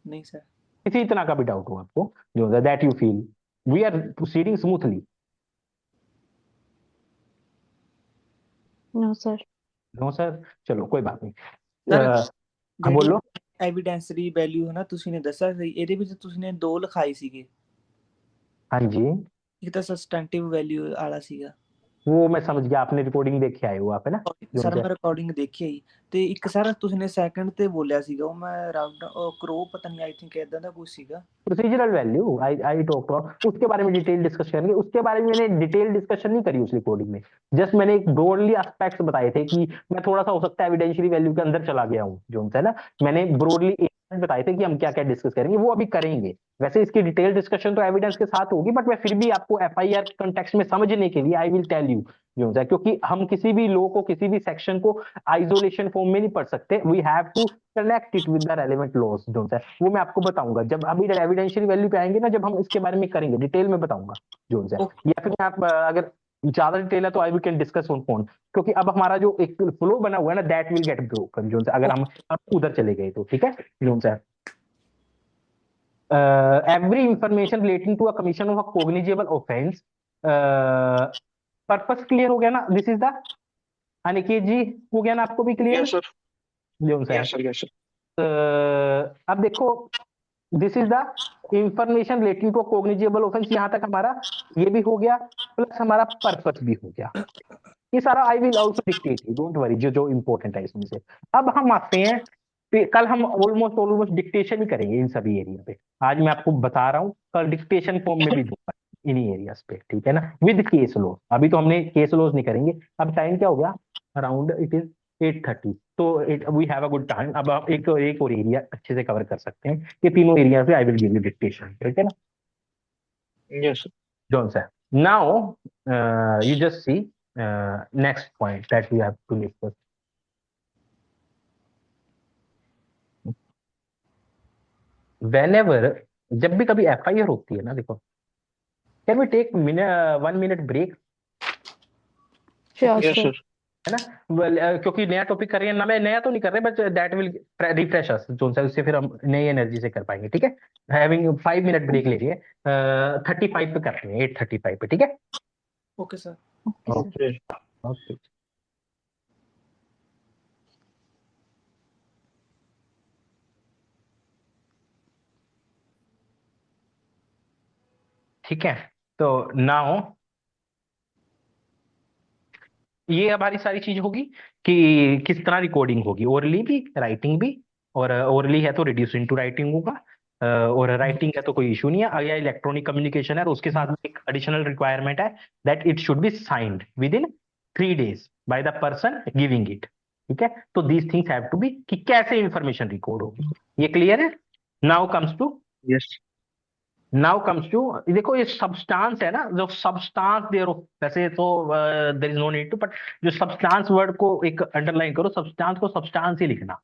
S4: नहीं सर।
S1: किसी इतना का भी डाउट हो आपको जो that you feel we are proceeding smoothly?
S2: No, sir.
S1: No sir, चलो कोई बात नहीं।
S4: ਸਰ
S1: हाँ
S4: ਜਿਹੜੀ
S1: बोलो।
S4: ਐਵੀਡੈਂਸ ਦੀ ਵੈਲਿਊ ਹੈ ਨਾ ਤੁਸੀਂ ਨੇ ਦੱਸਿਆ ਸੀ, ਇਹਦੇ ਵਿੱਚ ਤੁਸੀਂ ਨੇ 2 ਲਿਖਾਈ ਸੀਗੇ,
S1: हाँ जी,
S4: ਇੱਕ ਤਾਂ ਸਬਸਟੈਂਟਿਵ ਵੈਲਿਊ ਵਾਲਾ ਸੀਗਾ।
S1: वो मैं समझ गया, आपने रिकॉर्डिंग देख के आए हो आप, है ना? जो
S4: ਸਰ
S1: उनसे
S4: ਮੈਂ ਰਿਕਾਰਡਿੰਗ ਦੇਖੀ ਹੈ ਜੀ। ਤੇ ਇੱਕ ਸਰ ਤੁਸੀਂ ਨੇ ਸੈਕਿੰਡ ਤੇ ਬੋਲਿਆ ਸੀਗਾ ਉਹ ਮੈਂ ਰਾउंड ਕਰੋ ਪਤਾ ਨਹੀਂ, ਆਈ थिंक ਇਦਾਂ ਦਾ ਕੁਝ ਸੀਗਾ।
S1: Procedural value I I talk उसके बारे में डिटेल डिस्कस करेंगे। उसके बारे में मैंने डिटेल डिस्कशन नहीं करी उस रिकॉर्डिंग में, जस्ट मैंने एक ब्रॉडली एस्पेक्ट्स बताए थे कि मैं थोड़ा सा हो सकता है एविडेंशियरी वैल्यू के अंदर चला गया हूँ जो है ना। मैंने ब्रॉडली बताए थे कि हम क्या क्या डिस्कस करेंगे, वो अभी करेंगे। वैसे इसकी डिटेल डिस्कशन तो एविडेंस के साथ होगी, बट मैं फिर भी आपको एफआईआर कंटेक्स्ट में समझने के लिए आई विल टेल यू जो है, क्योंकि हम किसी भी लॉ को, किसी भी सेक्शन को आइसोलेशन फॉर्म में नहीं पढ़ सकते। We have to connect it with the relevant laws जो है, वो मैं आपको बताऊंगा जब अभी एविडेंशियरी वैल्यू पे आएंगे ना, जब हम इसके बारे में करेंगे डिटेल में बताऊंगा जो है। या फिर आप अगर ज्यादा डिटेल है तो I we can discuss on phone, क्योंकि अब हमारा जो एक फ्लो बना हुआ है ना, दैट विल गेट ब्रोकन जो है, अगर हम उधर चले गए तो। ठीक है जो है, every information relating to a commission of a cognizable offense, purpose clear हो गया ना? दिस इज द, अनिकेत जी हो गया ना आपको भी क्लियर
S3: यस सर,
S1: जो है?
S3: Yes sir, yes sir.
S1: अब देखो, this is the information relating to cognizable offence, यहां तक हमारा ये भी हो गया, प्लस हमारा पर्पस भी हो गया। ये सारा I will also dictate you, don't worry, जो जो इंपॉर्टेंट है इसमें से। अब हम आते हैं कल हम ऑलमोस्ट ऑलमोस्ट डिक्टेशन ही करेंगे इन सभी एरिया पे। आज मैं आपको बता रहा हूँ, कल डिक्टेशन फॉर्म में भी दूंगा इन्हीं एरियाज पे, ठीक है ना, विद केस लॉ। अभी तो हमने केस लॉज नहीं करेंगे। अब टाइम क्या हो गया, अराउंड इट इज 8:30, तो we have a good time. अब आप एक और एरिया अच्छे से कवर कर सकते हैं। ये तीनों एरिया पे I will give you dictation, ठीक है ना
S3: yes sir.
S1: John sir? Now, you just see next point that we have to discuss. Whenever, जब भी कभी एफआईआर होती है ना, देखो, can we take 1 minute break,
S2: Sure,
S3: yes
S2: sure.
S3: Sir.
S1: है ना? क्योंकि नया टॉपिक कर रहे हैं ना, मैं नया तो नहीं कर रहे, बट दैट विल रिफ्रेश अस जो है, उससे फिर हम नई एनर्जी से कर पाएंगे। ठीक है, हैविंग 5 minute ब्रेक ले रही है, 35 पे करते हैं, 8:35 पे, ठीक है?
S4: Okay sir.
S2: Okay, sir.
S3: Okay.
S1: Okay, ठीक है। तो नाउ ये हमारी सारी चीज होगी कि किस तरह रिकॉर्डिंग होगी, ओरली भी, राइटिंग भी। और ओरली है तो रिड्यूस इनटू राइटिंग होगा, और राइटिंग है तो कोई इशू नहीं है। या इलेक्ट्रॉनिक कम्युनिकेशन है, और उसके साथ में एक एडिशनल रिक्वायरमेंट है that it should be signed within 3 days by the person giving it. ठीक है, तो these things have to be, कि कैसे इंफॉर्मेशन रिकॉर्ड होगी। ये क्लियर है? Now comes to,
S3: yes.
S1: Now comes to, देखो ये सब्सटेंस है ना, जो सब्सटेंस देर, वैसे तो there is no need to, but जो सब्सटेंस वर्ड को एक अंडरलाइन करो, सब्सटेंस को सब्सटेंस ही लिखना,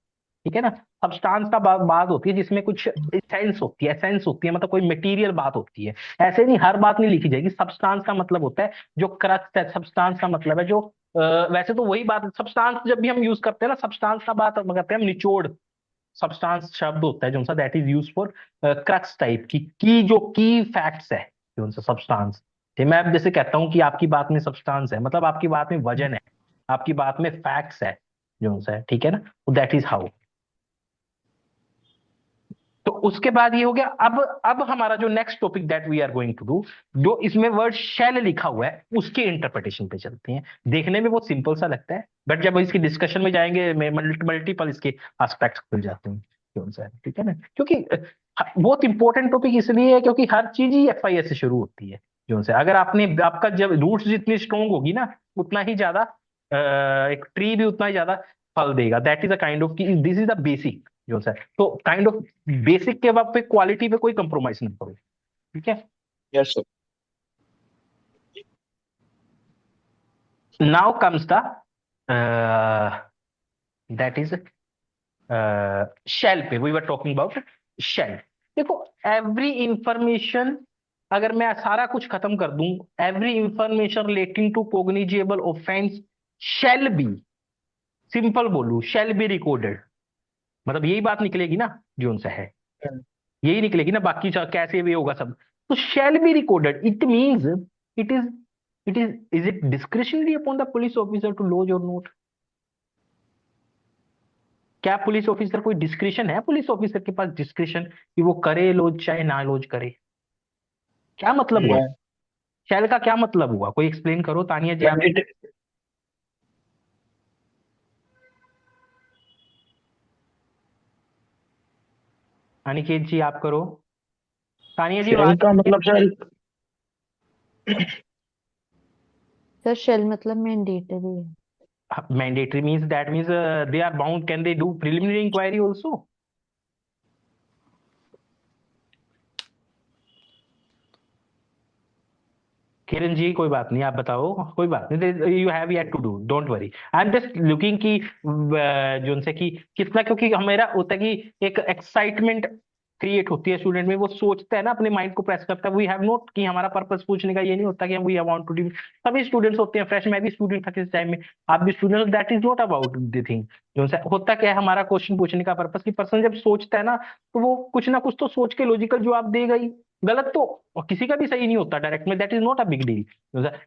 S1: ठीक है ना? सब्सटेंस का बात होती है जिसमें कुछ एसेंस होती है, एसेंस होती है, मतलब कोई मटेरियल बात होती है। ऐसे नहीं, हर बात नहीं लिखी जाएगी। सब्सटेंस का मतलब होता है जो क्रक्स है, सब्सटेंस का मतलब है जो वैसे तो वही बात, सब्सटेंस जब भी हम यूज करते हैं ना, सब्सटेंस का बात हम करते हैं हम निचोड़। सब्सटेंस शब्द होता है जो सा, that is use for crux type की जो की फैक्ट्स है जो सा सब्सटेंस। मैं अब जैसे कहता हूँ कि आपकी बात में सब्सटेंस है, मतलब आपकी बात में वजन है, आपकी बात में फैक्ट्स है जो सा है, ठीक है ना? That is how. तो उसके बाद ये हो गया। अब हमारा जो next topic that we are going to do, जो इसमें वर्ड शैल लिखा हुआ है उसके इंटरप्रिटेशन पे चलते हैं। देखने में वो सिंपल सा लगता है, बट जब इसकी डिस्कशन में जाएंगे मल्टीपल इसके एस्पेक्ट्स खुल जाते हैं क्यों सर, ठीक है ना? क्योंकि बहुत इंपॉर्टेंट टॉपिक इसलिए है क्योंकि हर चीज ही एफआईआर से शुरू होती है जो से। अगर आपने, आपका जब रूट्स जितनी स्ट्रोंग होगी ना, उतना ही ज्यादा एक ट्री भी उतना ही ज्यादा फल देगा। That is a kind of, this is the basic जो है। तो काइंड ऑफ बेसिक के वक्त पे क्वालिटी पे कोई कंप्रोमाइज नहीं करो, ठीक है?
S3: Yes sir.
S1: Now comes the that is shall पे, we were talking about shall. देखो, एवरी इंफॉर्मेशन, अगर मैं सारा कुछ खत्म कर दूं, every information relating to cognizable offence shall be, simple बोलू, शेल बी रिकॉर्डेड, मतलब यही बात निकलेगी ना जो से है, यही निकलेगी ना, बाकी कैसे भी होगा सब। तो shall be recorded, it means it is, is it discretionary upon the police officer to lodge और नोट? क्या पुलिस ऑफिसर, कोई डिस्क्रिशन है पुलिस ऑफिसर के पास, डिस्क्रिशन कि वो करे लॉज चाहे ना लॉज करे? क्या मतलब हुआ? शैल का क्या मतलब हुआ? कोई एक्सप्लेन करो तानिया जी, आप।
S3: मैंडेटरी।
S1: अनिकेत जी आप करो। तानिया जी
S3: शेल
S1: आवाज
S3: का
S1: आ रही
S3: मतलब सर,
S2: सर शेल मतलब मैंडेटरी है।
S1: है? Mandatory means that means they are bound, can they do preliminary inquiry also? Kiran ji कोई बात नहीं, आप बताओ, कोई बात नहीं, you have yet to do, don't worry. I am just looking कि जो उनसे कि कितना, क्योंकि हमारा होता है कि एक एक्साइटमेंट क्रिएट होती है स्टूडेंट में, वो सोचता है ना, अपने माइंड को प्रेस करता है। वी हैव नोट कि हमारा पर्पस पूछने का ये नहीं होता कि हम वी वांट टू डू। सभी स्टूडेंट्स होते हैं फ्रेश, मैं भी स्टूडेंट था किस टाइम में, आप भी student, that is not about the thing. जो होता क्या है, हमारा क्वेश्चन पूछने का पर्पस, कि पर्सन जब सोचता है ना, तो वो कुछ ना कुछ तो सोच के लॉजिकल जवाब देगा ही। गलत तो और किसी का भी सही नहीं होता डायरेक्ट में, that is not a big deal.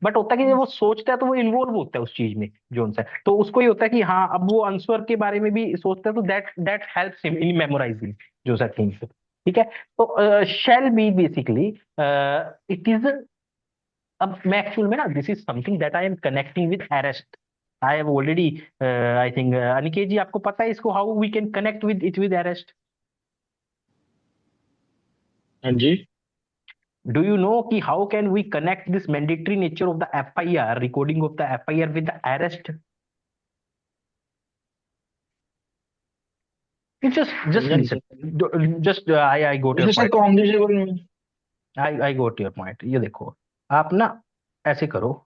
S1: But होता है कि जब वो सोचता है तो वो इन्वॉल्व होता है उस चीज में, जो सा तो उसको ये होता है कि हाँ, अब वो आंसर के बारे में भी सोचता है, तो that that helps him in memorising जो सा थिंग्स। ठीक है। तो shall be basically it is, अब मैं एक्चुअल में ना, this is something that I am connecting with arrest. I have already, I think Aniket ji आपको पता है इसको, how we can connect with it with arrest?
S3: हाँ जी।
S1: Do you know ki how can we connect this mandatory nature of the FIR, recording of the FIR with the arrest? You just
S3: समझा नहीं
S1: listen.
S3: Sir.
S1: Just I got your
S3: जैसे sir
S1: point.
S3: Cognizable में।
S1: I got your point. ये देखो, आप ना ऐसे करो,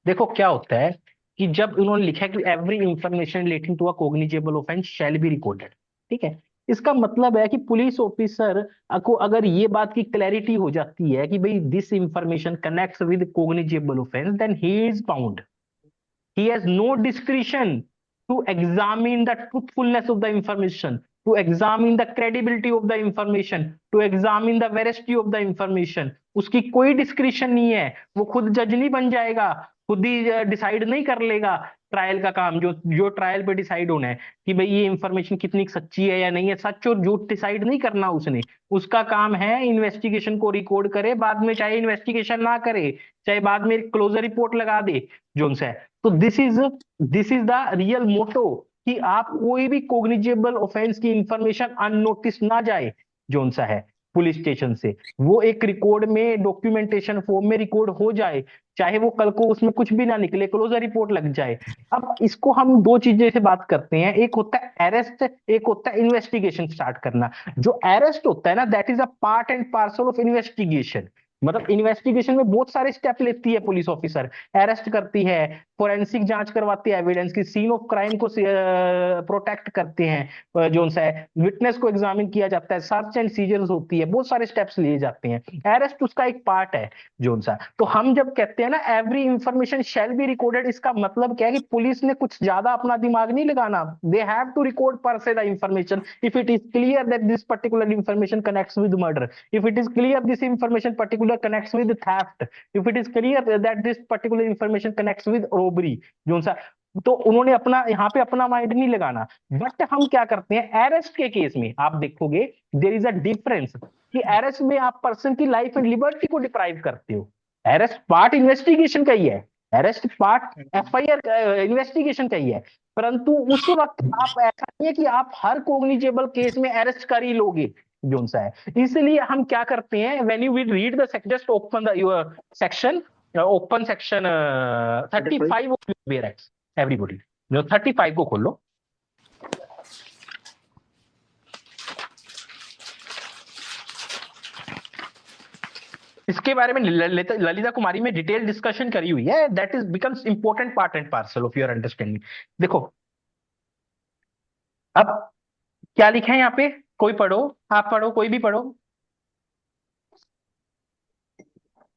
S1: देखो क्या होता है कि जब उन्होंने लिखा है कि every information relating to a cognizable offence shall be recorded, ठीक है, इसका मतलब है कि पुलिस ऑफिसर को अगर ये बात की क्लैरिटी हो जाती है कि भाई this information connects with cognizable offence, then he is bound, he has no discretion to examine the truthfulness of the information, to examine the credibility of the information, to examine the veracity of the information. उसकी कोई discretion नहीं है, वो खुद जज नहीं बन जाएगा, खुद ही डिसाइड नहीं कर लेगा। ट्रायल का काम जो जो ट्रायल पे डिसाइड होना है कि भाई ये इंफॉर्मेशन कितनी सच्ची है या नहीं है, सच और झूठ डिसाइड नहीं करना उसने। उसका काम है इन्वेस्टिगेशन को रिकॉर्ड करे, बाद में चाहे इन्वेस्टिगेशन ना करे, चाहे बाद में क्लोजर रिपोर्ट लगा दे, जो है। तो दिस इज द रियल मोटो, कि आप कोई भी कोग्निजेबल ऑफेंस की इंफॉर्मेशन अननोटिस ना जाए, जोन सा है, पुलिस स्टेशन से, वो एक रिकॉर्ड में डॉक्यूमेंटेशन फॉर्म में रिकॉर्ड हो जाए, चाहे वो कल को उसमें कुछ भी ना निकले, क्लोजर रिपोर्ट लग जाए। अब इसको हम दो चीजें से बात करते हैं, एक होता है अरेस्ट, एक होता है इन्वेस्टिगेशन स्टार्ट करना। जो अरेस्ट होता है ना, that is a part and parcel of investigation. मतलब इन्वेस्टिगेशन में बहुत सारे स्टेप लेती है पुलिस ऑफिसर, अरेस्ट करती है, फोरेंसिक जांच करवाती है एविडेंस की, सीन ऑफ क्राइम को प्रोटेक्ट करते हैं, जो सा है विटनेस को एग्जामिन किया जाता है, सर्च एंड सीजर्स होती है, बहुत सारे स्टेप्स लिए जाते हैं, अरेस्ट उसका एक पार्ट है, जो सा। तो हम जब कहते हैं ना every information shell be recorded, इसका मतलब क्या है कि पुलिस ने कुछ ज्यादा अपना दिमाग नहीं लगाना, दे हैव टू रिकॉर्ड पर से the information if it is clear that this particular information connects with murder, if it is clear this information particular connects with theft, if it is clear that this particular information connects with robbery, जो सा। तो उन्होंने अपना यहाँ पे अपना mind नहीं लगाना। बट हम क्या करते हैं अरेस्ट के केस में, आप देखोगे देर इज अ डिफरेंस, कि अरेस्ट में आप पर्सन की लाइफ एंड लिबर्टी को डिप्राइव करते हो। अरेस्ट पार्ट इन्वेस्टिगेशन का ही है, अरेस्ट पार्ट FIR इन्वेस्टिगेशन का ही है, परंतु उस वक्त आप, ऐसा नहीं है कि आप हर कोग्निजेबल केस में अरेस्ट कर ही लोगे, जो सा है। इसलिए हम क्या करते हैं, when you will read the just open the your section, open section 35 of bare act, everybody जो 35 को खोलो। इसके बारे में ललिता कुमारी में डिटेल डिस्कशन करी हुई है, that is becomes important part and parcel of your understanding. देखो अब क्या लिखा है यहाँ पे, कोई पढ़ो, आप पढ़ो, कोई भी पढ़ो।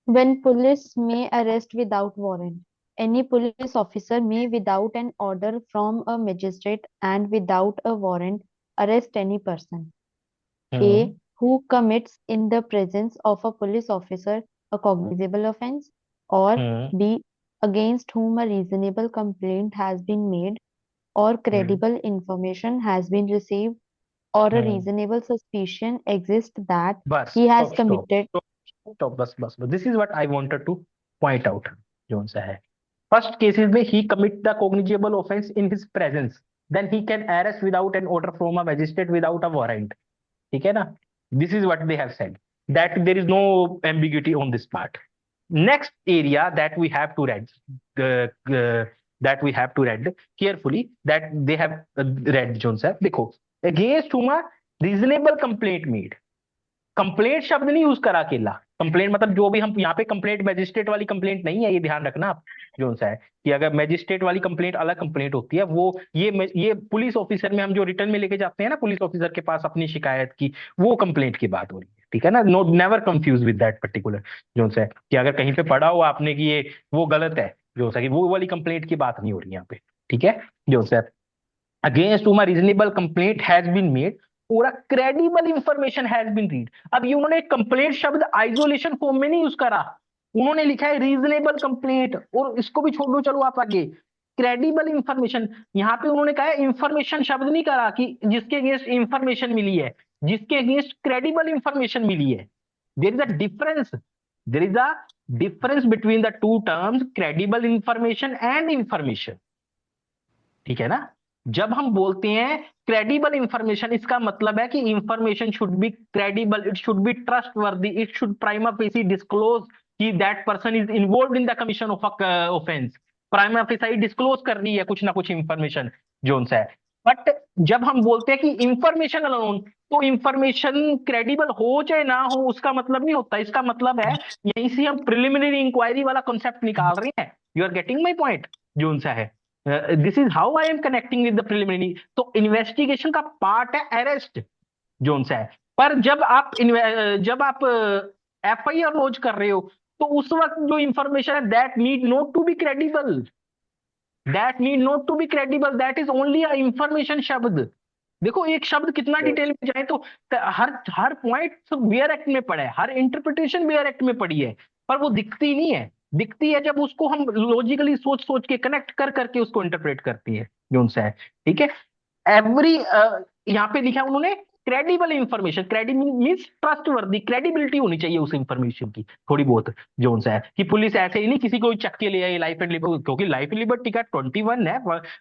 S2: When police may arrest without warrant, any police officer may, without an order from a magistrate and without a warrant, arrest any person. A. Who commits in the presence of a police officer a cognizable offence, or B. Against whom a reasonable complaint has been made, or credible information has been received, or a reasonable suspicion exists that
S1: बस
S2: he has
S1: stop stop
S2: committed.
S1: तो बस this is what I wanted to point out. जो सा है first cases में ही commit the cognizable offence in his presence, then he can arrest without an order from a magistrate without a warrant. ठीक है ना? This is what they have said, that there is no ambiguity on this part. Next area that we have to read, that we have to read carefully, that they have read zone सा देखो, against whom a reasonable complaint made। Complaint शब्द नहीं use करा अकेला। Complaint मतलब जो भी हम यहाँ पे कंप्लेंट मैजिस्ट्रेट वाली कंप्लेंट नहीं है, ये ध्यान रखना आप। जो सा है कि अगर मैजिस्ट्रेट वाली कंप्लेंट अलग कंप्लेंट होती है, वो ये पुलिस ऑफिसर में हम जो रिटर्न में लेके जाते हैं ना पुलिस ऑफिसर के पास अपनी शिकायत की, वो कंप्लेंट की बात हो रही है। ठीक है ना? No, never confuse with that particular. जो सा है कि अगर कहीं पे पढ़ा हो आपने कि ये वो गलत है, जो सा कि वो वाली कंप्लेंट की बात नहीं हो रही यहाँ पे। ठीक है? जो सा against whom a reasonable complaint has been made और credible information has been read. अब ये उन्होंने कंप्लेंट शब्द आइसोलेशन फॉर्म में नहीं यूज करा, उन्होंने लिखा है रीजनेबल कंप्लेंट, और इसको भी छोड़ दो, चलो आप आगे क्रेडिबल इंफॉर्मेशन। यहाँ पे उन्होंने कहा है इंफॉर्मेशन शब्द नहीं करा कि जिसके अगेंस्ट इंफॉर्मेशन मिली है, जिसके अगेंस्ट क्रेडिबल इंफॉर्मेशन मिली है। There is a difference, there is a difference between the two terms credible information and information. ठीक है ना? जब हम बोलते हैं क्रेडिबल इंफॉर्मेशन, इसका मतलब है कि information should be credible, it should be trustworthy, it should prima facie disclose कि that person is involved in the commission of offence. Prima facie disclose कर रही है कुछ ना कुछ इंफॉर्मेशन जोन सा है। बट जब हम बोलते हैं कि इंफॉर्मेशन अलोन, तो इंफॉर्मेशन क्रेडिबल हो चाहे ना हो उसका मतलब नहीं होता। इसका मतलब है यहीं से हम प्रिलिमिनरी इंक्वायरी वाला कॉन्सेप्ट निकाल रहे हैं। You are getting my point जोन सा है। This is how I am connecting with the preliminary. तो इन्वेस्टिगेशन का पार्ट है अरेस्ट जोन सा है। पर जब आप एफआईआर लॉन्च कर रहे हो, तो उस वक्त जो इंफॉर्मेशन है that need not to be credible, that need not to be credible, that is only a information शब्द। देखो एक शब्द कितना डिटेल में जाए तो हर हर पॉइंट वेयर एक्ट में पड़ा है, हर इंटरप्रिटेशन वेयर एक्ट में पड़ी है, पर वो दिखती नहीं है। दिखती है जब उसको हम लॉजिकली सोच सोच के कनेक्ट कर करके उसको इंटरप्रेट करती है जो सा है। ठीक है? एवरी यहाँ पे लिखा है उन्होंने credible information, credible means trustworthy, credibility होनी चाहिए उस इंफॉर्मेशन की थोड़ी बहुत। जोन सा है कि पुलिस ऐसे ही नहीं किसी को चक के ले आई लाइफ एंड लिबर्टी, क्योंकि लाइफ एंड लिबर्टी का 21 है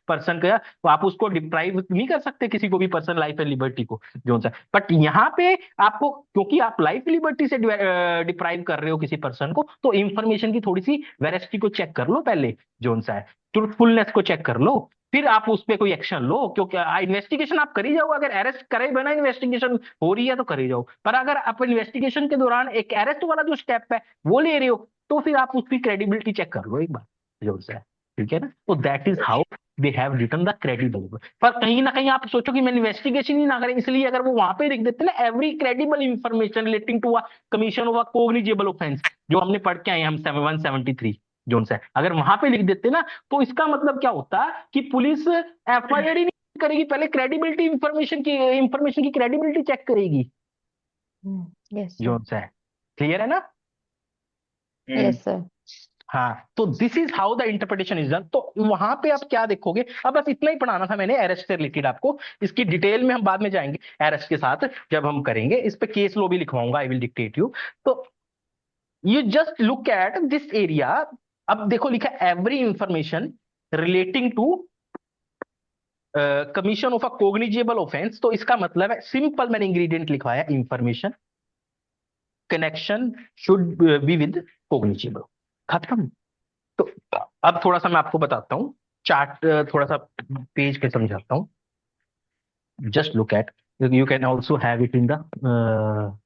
S1: पर्सन का, तो आप उसको डिप्राइव नहीं कर सकते किसी को भी पर्सन लाइफ एंड लिबर्टी को जोन सा। बट यहाँ पे आपको, क्योंकि आप लाइफ लिबर्टी से डिप्राइव कर रहे हो किसी पर्सन को, तो इंफॉर्मेशन की थोड़ी सी वेरेसिटी को चेक कर लो पहले जोन सा है, ट्रूथफुलनेस को चेक कर लो, फिर आप उस पर कोई एक्शन लो। क्योंकि इन्वेस्टिगेशन आप कर ही जाओ, अगर अरेस्ट करे बिना इन्वेस्टिगेशन हो रही है तो कर ही जाओ, पर अगर आप इन्वेस्टिगेशन के दौरान एक अरेस्ट वाला जो स्टेप है वो ले रहे हो, तो फिर आप उसकी क्रेडिबिलिटी चेक कर लो एक बार जो है। ठीक है ना? तो that is how they have written the credible. पर कहीं ना कहीं आप सोचो कि मैं इन्वेस्टिगेशन ही ना करें, इसलिए अगर वो वहां पे लिख देते ना every credible information relating to a commission of a cognizable offence, जो हमने पढ़ के आए हम 173 जोन से, अगर वहां पे लिख देते ना, तो इसका मतलब क्या होता कि पुलिस एफआईआर ही नहीं करेगी, पहले क्रेडिबिलिटी इंफॉर्मेशन की क्रेडिबिलिटी चेक करेगी
S2: Yes, sir.
S1: जोन से। क्लियर है ना?
S2: Yes, sir.
S1: हाँ, तो this is how the interpretation is done. तो वहां पे आप क्या देखोगे, अब बस इतना ही पढ़ाना था मैंने अरेस्ट से रिलेटेड आपको, इसकी डिटेल में हम बाद में जाएंगे अरेस्ट के साथ जब हम करेंगे। इस पे केस लो भी लिखवाऊंगा, आई विल डिक्टेट यू। तो you just look at this area. अब देखो लिखा every information relating to commission of a cognizable offence, तो इसका मतलब है सिंपल मैंने इंग्रेडिएंट लिखवाया information connection should be with cognizable, खत्म। तो अब थोड़ा सा मैं आपको बताता हूँ चार्ट, थोड़ा सा पेज पे समझाता हूँ। Just look at, you can also have it in the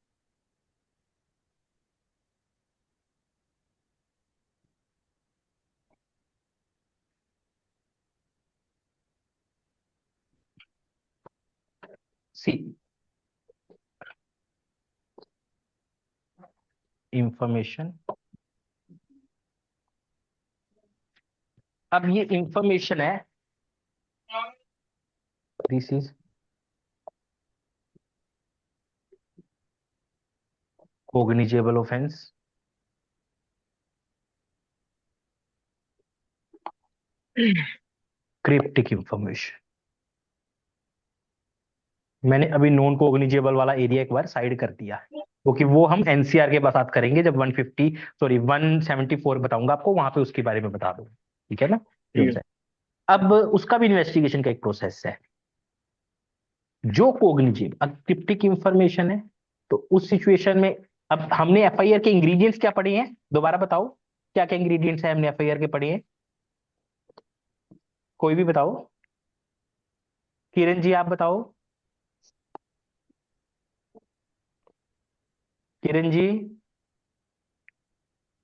S1: C information. अब ये इंफॉर्मेशन है, this is cognizable offence, cryptic information. मैंने अभी नॉन कोग्निजेबल वाला एरिया एक बार साइड कर दिया क्योंकि वो हम एनसीआर के साथ करेंगे जब 174 बताऊंगा आपको, वहां पे उसके बारे में बता दूंगा। ठीक है ना?
S3: ठीक है।
S1: अब उसका भी इन्वेस्टिगेशन का एक प्रोसेस है। जो कोग्निजिव क्रिप्टिक इंफॉर्मेशन है, तो उस सिचुएशन में अब हमने एफआईआर के इंग्रेडिएंट्स क्या पढ़े हैं, दोबारा बताओ, क्या क्या इंग्रेडिएंट्स है हमने एफआईआर के पढ़े हैं? कोई भी बताओ। किरण जी आप बताओ। किरण जी,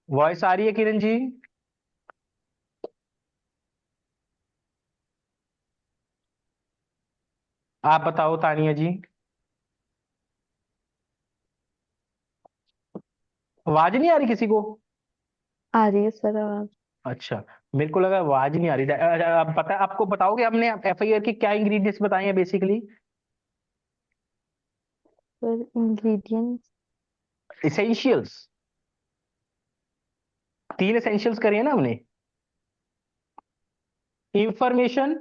S1: वॉइस आ रही है किरण जी? आप बताओ तानिया जी। आवाज नहीं आ रही किसी को?
S2: आ रही है सर आवाज।
S1: अच्छा, मेरे को लगा आवाज नहीं आ रही। आप पता, आपको बताओगे हमने एफआईआर के क्या इंग्रेडिएंट्स बताए हैं basically?
S2: Sir ingredients,
S1: essentials, 3 essentials करे हैं ना हमने। Information,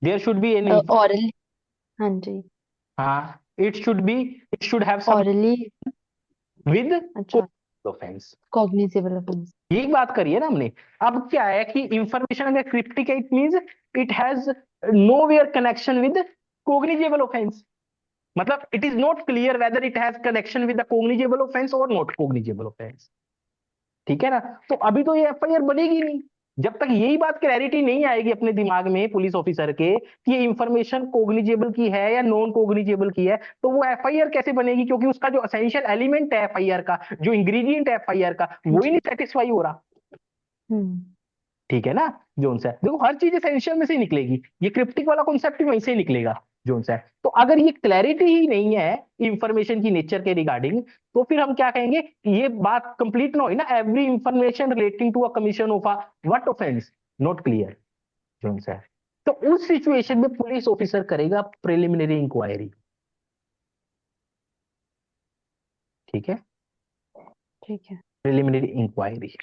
S1: there should be an,
S2: oral, हाँ जी,
S1: हाँ, it should have some
S2: orally,
S1: with
S2: अच्छा,
S1: ऑफेंस।
S2: Cognizable offence.
S1: ये बात करिए ना हमने। अब क्या है कि इंफॉर्मेशन अगर क्रिप्टिक है, it means it has nowhere connection with cognizable offence. मतलब it is not clear whether it has connection with the cognizable offence और नॉट कोग्निजेबल ऑफेंस। ठीक है ना? तो अभी तो ये एफआईआर बनेगी नहीं जब तक यही बात क्लैरिटी नहीं आएगी अपने दिमाग में पुलिस ऑफिसर के कि ये इंफॉर्मेशन कोग्निजेबल की है या नॉन कोग्निजेबल की है। तो वो एफआईआर कैसे बनेगी? क्योंकि उसका जो एसेंशियल एलिमेंट है एफआईआर का, जो इंग्रेडिएंट है एफआईआर का, वो ही नहीं सेटिस्फाई हो रहा।
S2: हम्म,
S1: ठीक है ना? जोन सा देखो, हर चीज एसेंशियल में से ही निकलेगी। ये क्रिप्टिक वाला कॉन्सेप्ट भी वहीं से ही निकलेगा। जोन सा तो अगर ये क्लैरिटी ही नहीं है इंफॉर्मेशन की नेचर के रिगार्डिंग, तो फिर हम क्या कहेंगे कि ये बात कंप्लीट ना हुई ना। Every information relating to a commission of a what offence not clear. जोन सा तो उस सिचुएशन में पुलिस ऑफिसर करेगा प्रिलिमिनरी इंक्वायरी। ठीक है?
S2: ठीक है।
S1: Preliminary inquiry.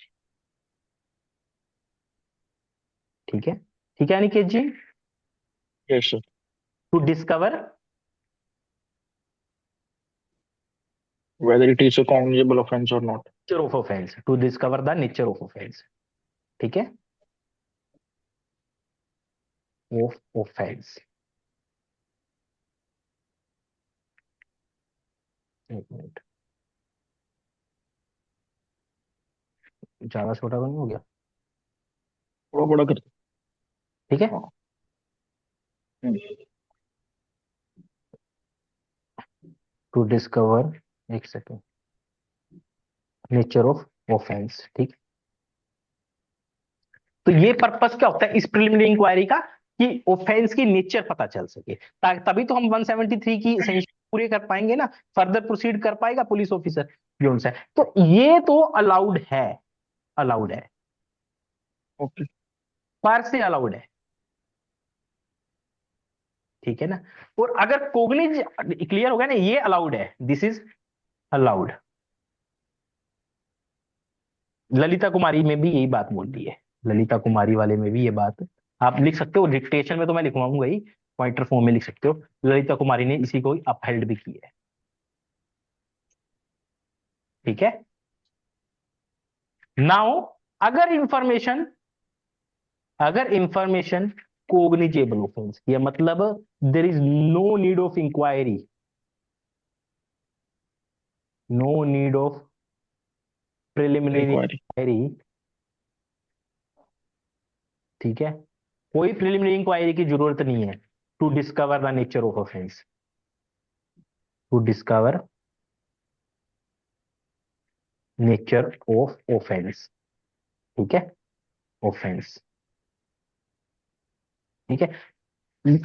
S1: ठीक है? ठीक है Aniket ji?
S3: Yes sir.
S1: To discover,
S3: whether it is a cognizable offense or not.
S1: Nature of offence, to discover the nature of offence. ठीक है? Of offence. एक मिनट, ज्यादा छोटा तो नहीं हो गया?
S3: थोड़ा बड़ा कर।
S1: ठीक है?
S3: हाँ। हम्म।
S1: टू डिस्कवर, एक सेकेंड, नेचर ऑफ ऑफेंस। ठीक। तो ये पर्पस क्या होता है इस प्रिलिमिनरी इंक्वायरी का? कि ऑफेंस की नेचर पता चल सके। तभी तो हम 173 की एसेंशियल पूरे कर पाएंगे ना, फर्दर प्रोसीड कर पाएगा पुलिस ऑफिसर। जो है तो ये तो अलाउड है, अलाउड है,
S3: ओके।
S1: पर से अलाउड है। ठीक है ना? और अगर कोग्निज, क्लियर हो गया ना, ये अलाउड है, दिस इज अलाउड। ललिता कुमारी में भी यही बात बोल दी है, ललिता कुमारी वाले में भी ये बात आप लिख सकते हो। डिक्टेशन में तो मैं लिखवाऊंगा ही, पॉइंटर फॉर्म में लिख सकते हो। ललिता कुमारी ने इसी को अपहेल्ड भी किया है। ठीक है? नाउ अगर इंफॉर्मेशन, अगर इंफॉर्मेशन कोग्निजेबल ऑफेंस किया, मतलब there is no need of inquiry, no need of preliminary
S3: inquiry.
S1: Inquiry. ठीक है? कोई प्रिलिमिनरी इंक्वायरी की जरूरत नहीं है to discover the nature of offence, to discover nature of offence. ठीक है? ऑफेंस। ठीक है?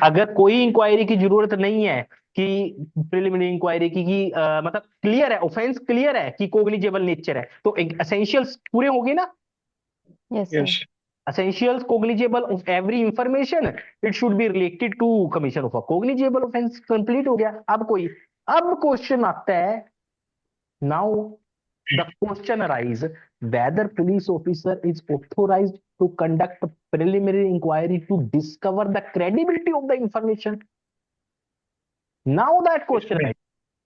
S1: अगर कोई इंक्वायरी की जरूरत नहीं है कि प्रिलिमिनरी इंक्वायरी की, मतलब क्लियर है, ऑफेंस क्लियर है कि कोग्निजेबल नेचर है, तो एसेंशियल्स पूरे होंगे ना।
S2: Yes sir.
S3: Yes.
S1: Essentials cognizable of every information it should be related to commission of a cognizable offence. Complete हो गया। अब क्वेश्चन आता है, now the question arise whether police officer is authorized to conduct preliminary inquiry to discover the credibility of the information. Now that question arises,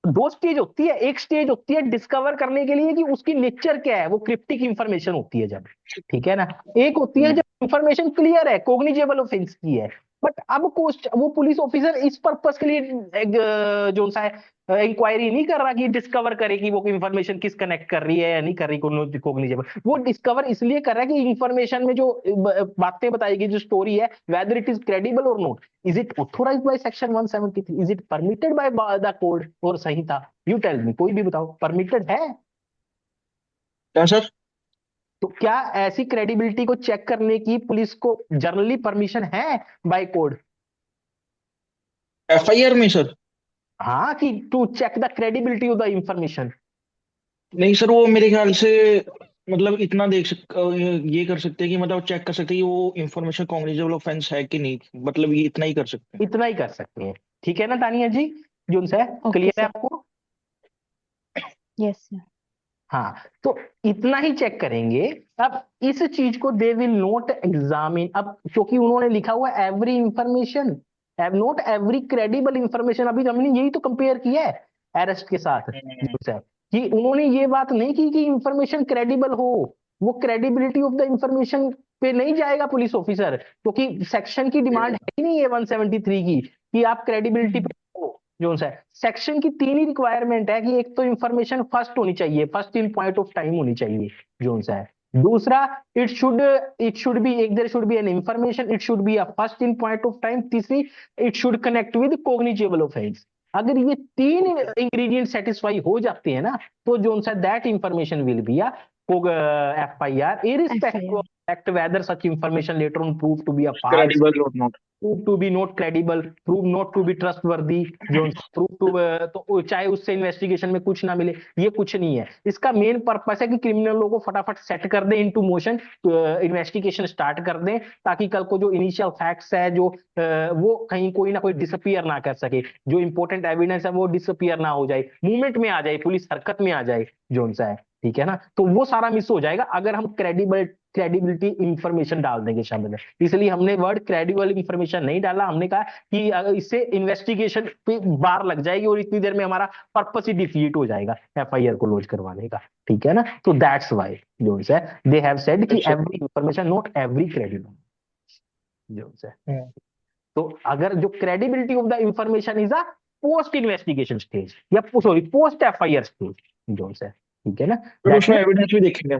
S1: दो stage होती है, एक stage होती है डिस्कवर करने के लिए कि उसकी नेचर क्या है, वो क्रिप्टिक इंफॉर्मेशन होती है जब, ठीक है ना। एक होती है जब इंफॉर्मेशन क्लियर है, कोग्निजेबल ऑफेंस की है। बट अब वो पुलिस ऑफिसर इस पर्पस के लिए जो सा है इंक्वायरी नहीं कर रहा कि डिस्कवर करे कि वो इंफॉर्मेशन किस कनेक्ट कर रही है या नहीं कर रही कोग्निजेबल। वो डिस्कवर इसलिए कर रहा है कि इंफॉर्मेशन में जो बातें बताई गई, जो स्टोरी है, वेदर इट इज क्रेडिबल और not, is it authorized by section 173, is it permitted by the code और संहिता? यू टेल मी, कोई भी बताओ, परमिटेड है?
S3: क्या सर?
S1: तो क्या ऐसी क्रेडिबिलिटी को चेक करने की पुलिस को जनरली परमिशन है बाय कोड?
S3: एफआईआर में सर?
S1: हाँ, कि to check the credibility of the information.
S3: नहीं सर, वो मेरे ख्याल से मतलब इतना ये कर सकते हैं कि मतलब चेक कर सकते हैं कि वो इन्फॉर्मेशन कॉग्निजेबल ऑफेंस है कि नहीं, मतलब ये इतना ही कर सकते हैं।
S1: इतना ही कर सकते हैं, ठीक है ना तानिया जी, जो है
S2: Okay,
S1: क्लियर है
S2: sir.
S1: आपको?
S2: Yes, sir.
S1: हाँ, तो इतना ही चेक करेंगे। अब इस चीज को दे विल नोट एग्जामिन, अब क्योंकि उन्होंने लिखा हुआ every information, note every credible information, अभी हमने यही तो कंपेयर किया है अरेस्ट के साथ सर, कि उन्होंने ये बात नहीं की कि इंफॉर्मेशन क्रेडिबल हो। वो क्रेडिबिलिटी ऑफ द इंफॉर्मेशन पे नहीं जाएगा पुलिस ऑफिसर, क्योंकि सेक्शन की डिमांड है ही नहीं है 173 की कि आप क्रेडिबिलिटी पे हो। जो है सेक्शन की तीन ही रिक्वायरमेंट है कि एक तो इंफॉर्मेशन फर्स्ट होनी चाहिए, first in point of time होनी चाहिए जो है। दूसरा, इट शुड बी एक there should be an information, it should be a first in point of time. तीसरी, it should connect with cognizable offence. अगर ये तीन इंग्रेडिएंट सेटिस्फाई हो जाते हैं ना, तो जो सा that information will be a FIR, irrespective
S2: FIR.
S1: of fact whether such information later on proved to be a false,
S3: credible और not.
S1: Prove to be not credible, prove not to be trustworthy, जो prove to, तो चाहे उससे investigation में कुछ ना मिले, ये कुछ नहीं है। इसका मेन पर्पस है कि क्रिमिनलों को फटाफट सेट कर दें इनटू मोशन, इन्वेस्टिगेशन स्टार्ट कर दें, ताकि कल को जो इनिशियल फैक्ट्स है जो वो कहीं कोई ना कोई डिसअपियर ना कर सके, जो इंपॉर्टेंट एविडेंस है वो डिसअपियर ना हो जाए, मूवमेंट में आ जाए, पुलिस हरकत में आ जाए जो सा है, ठीक है ना। तो वो सारा मिस हो जाएगा अगर हम क्रेडिबिलिटी इंफॉर्मेशन डाल देंगे शब्द में। इसलिए हमने वर्ड क्रेडिबल इंफॉर्मेशन नहीं डाला, हमने कहा कि इससे इन्वेस्टिगेशन पे बार लग जाएगी और इतनी देर में हमारा पर्पस ही डिफीट हो जाएगा FIR को लॉन्च करवाने का, ठीक है ना। तो दैट्स व्हाई जो है दे हैव सेड कि every information not every credible जो है। तो अगर जो credibility of the information is a post investigation stage या सॉरी पोस्ट FIR स्टेज जो है, ठीक है ना।
S3: फिर
S1: दैट
S3: उसमें एविडेंस भी देखेंगे।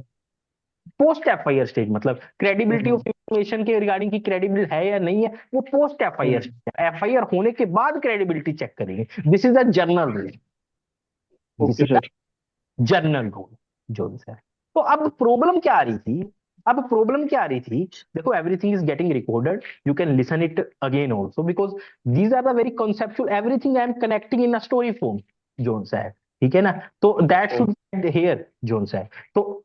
S1: पोस्ट FIR स्टेज मतलब क्रेडिबिलिटी ऑफ इंफॉर्मेशन के रिगार्डिंग की क्रेडिबल है या नहीं है, वो पोस्ट FIR, FIR होने के बाद क्रेडिबिलिटी चेक करेंगे। This is a journal rule, this
S3: okay
S1: is a
S3: sir.
S1: Journal rule जो है। तो अब प्रॉब्लम क्या आ रही थी, अब प्रॉब्लम क्या आ रही थी, देखो everything is getting recorded, you can listen it again also, because these are the very conceptual, everything I am connecting in a story form जो है, ठीक है ना। तो दैट शुड हेयर जो है। तो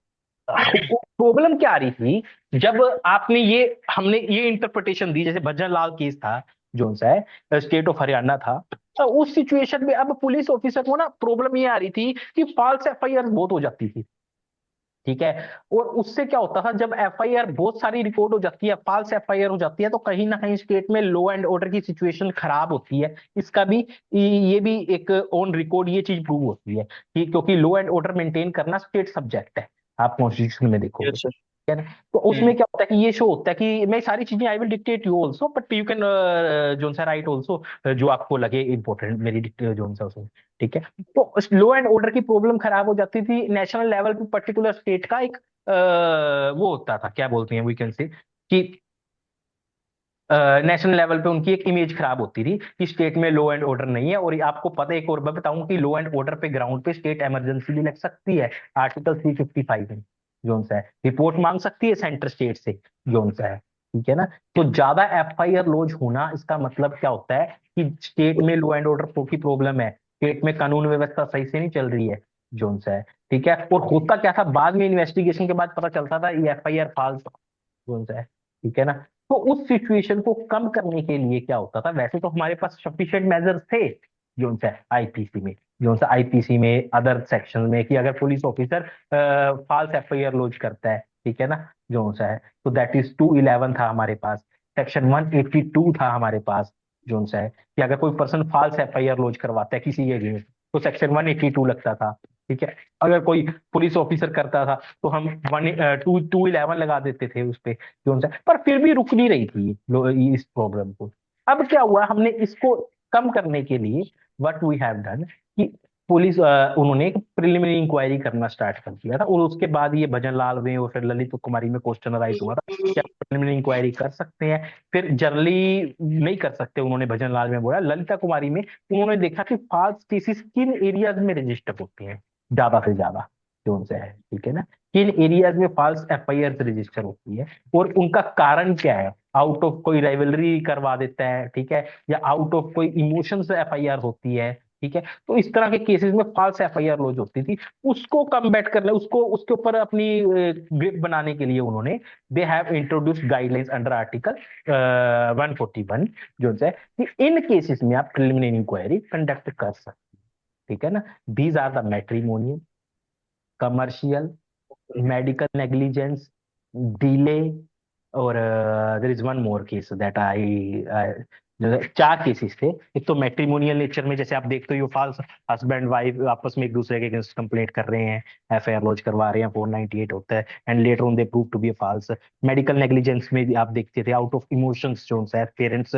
S1: प्रॉब्लम क्या आ रही थी जब आपने ये हमने ये इंटरप्रिटेशन दी, जैसे भजन लाल केस था जो सा है, स्टेट ऑफ हरियाणा था, तो उस सिचुएशन में अब पुलिस ऑफिसर को ना प्रॉब्लम ये आ रही थी कि फॉल्स FIR बहुत हो जाती थी, ठीक है। और उससे क्या होता था, जब FIR बहुत सारी रिकॉर्ड हो जाती है, फॉल्स FIR हो जाती है, तो कहीं ना कहीं स्टेट में लॉ एंड ऑर्डर की सिचुएशन खराब होती है। इसका भी ये भी एक ऑन रिकॉर्ड ये चीज प्रूव होती है कि क्योंकि लॉ एंड ऑर्डर मेंटेन करना स्टेट सब्जेक्ट है, आप कॉन्स्टिट्यूशन में देखोगे,
S3: यस सर।
S1: है ना। तो उसमें क्या होता है कि ये शो होता है कि मैं सारी चीजें आई will dictate you also, but you can जो सा राइट आल्सो, जो आपको लगे इंपॉर्टेंट मेरी जो सा उसमें, ठीक है। तो लॉ एंड ऑर्डर की प्रॉब्लम खराब हो जाती थी नेशनल लेवल पे, पर्टिकुलर स्टेट का एक वो होता था, क्या बोलते हैं, वी कैन से कि नेशनल लेवल पे उनकी एक इमेज खराब होती थी कि स्टेट में लॉ एंड ऑर्डर नहीं है। और आपको पता है, एक और मैं बताऊं कि लॉ एंड ऑर्डर पे ग्राउंड पे स्टेट इमरजेंसी भी लग सकती है, आर्टिकल 355 में जोन सा है, रिपोर्ट मांग सकती है सेंटर स्टेट से जोन सा है, ठीक है ना। तो ज्यादा FIR लॉन्च होना, इसका मतलब क्या होता है कि स्टेट में लॉ एंड ऑर्डर की प्रॉब्लम है, स्टेट में कानून व्यवस्था सही से नहीं चल रही है जोन सा है, ठीक है। और होता क्या था, बाद में इन्वेस्टिगेशन के बाद पता चलता था ये FIR फॉल्स जोन सा है, ठीक है ना। तो उस सिचुएशन को कम करने के लिए क्या होता था, वैसे तो हमारे पास सफिशिएंट मेजर्स थे जो सा IPC में, जो सा IPC में अदर सेक्शन में, कि अगर police officer false FIR launch करता है, ठीक है ना, जो सा है, तो दैट इज 211 था हमारे पास, सेक्शन 182 था हमारे पास जो सा है, कि अगर कोई पर्सन फॉल्स FIR लॉन्च करवाता है किसी के अगेंस्ट, तो सेक्शन 182 लगता था। ठीक है, अगर कोई पुलिस ऑफिसर करता था तो हम 211 लगा देते थे उस पे, जो पर फिर भी रुक नहीं रही थी इस प्रॉब्लम को। अब क्या हुआ, हमने इसको कम करने के लिए व्हाट वी हैव डन कि पुलिस उन्होंने एक प्रिलिमिनरी इंक्वायरी करना स्टार्ट कर दिया था, और उसके बाद ये भजन लाल में और फिर ललित कुमारी में क्वेश्चन राइट हुआ था कि आप प्रिलिमिनरी इंक्वायरी कर सकते हैं। फिर जनरली नहीं कर सकते, उन्होंने भजन लाल में बोला। ललिता कुमारी में उन्होंने देखा कि फॉल्स केसेस किन एरियाज में रजिस्टर होते हैं ज्यादा से ज्यादा, जो उनसे है, ठीक है ना, किन एरियाज में फॉल्स एफआईआर रजिस्टर होती है और उनका कारण क्या है। आउट ऑफ कोई राइवलरी करवा देता है, ठीक है, या आउट ऑफ कोई इमोशन से एफआईआर होती है, ठीक है। तो इस तरह के केसेस में फॉल्स एफआईआर लॉन्च होती थी, उसको कम्बैट करने, उसको उसके ऊपर अपनी ग्रिप बनाने के लिए उन्होंने they have introduced guidelines under article 141, जो है कि इन केसेस में आप प्रिलिमिनरी इंक्वायरी कंडक्ट कर सकते हैं, ठीक है ना। These are the matrimonial, commercial, medical negligence, delay, और there is one more case that I, चार केसेस थे। एक तो मैट्रिमोनियल नेचर में, जैसे आप देखते हो ये फॉल्स हस्बैंड वाइफ आपस में एक दूसरे के अगेंस्ट कंप्लेंट कर रहे हैं, एफआईआर लॉन्च करवा रहे हैं, 498 होता है, and later on they prove to be false. Medical negligence में भी आप देखते थे आउट ऑफ इमोशंस, जो है पेरेंट्स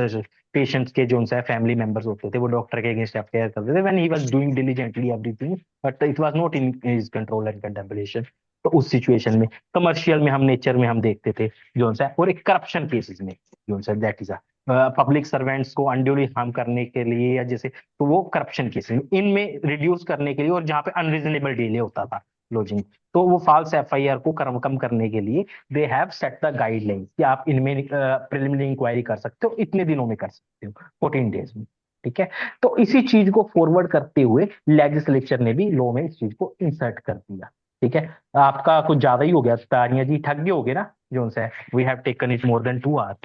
S1: पेशेंट्स के जो है फैमिली मेंबर्स होते थे, वो डॉक्टर के अगेंस्ट एफआईआर करते थे when he was doing diligently everything, but it was not in his control and contemplation. तो उस सिचुएशन में, कमर्शियल में हम नेचर में हम देखते थे जो है, और एक करप्शन केसेस में जो है, दैट इज पब्लिक सर्वेंट्स को अनड्यूली हार्म करने के लिए, या जैसे, तो वो करप्शन केसेस इनमें रिड्यूस करने के लिए, और जहाँ पे अनरीजनेबल डिले होता था लॉजिंग, तो वो फॉल्स एफआईआर को कम करने के लिए they have set the guidelines कि आप इनमें प्रिलिमिनरी इंक्वायरी कर सकते हो, इतने दिनों में कर सकते हो, 14 डेज में, ठीक है। तो इसी चीज को फॉरवर्ड करते हुए लेजिस्लेचर ने भी लॉ में इस चीज को इंसर्ट कर दिया, ठीक है। आपका कुछ ज्यादा ही हो गया तानिया जी, थक गए होगे ना जोन से, we have taken it more than 2 hours,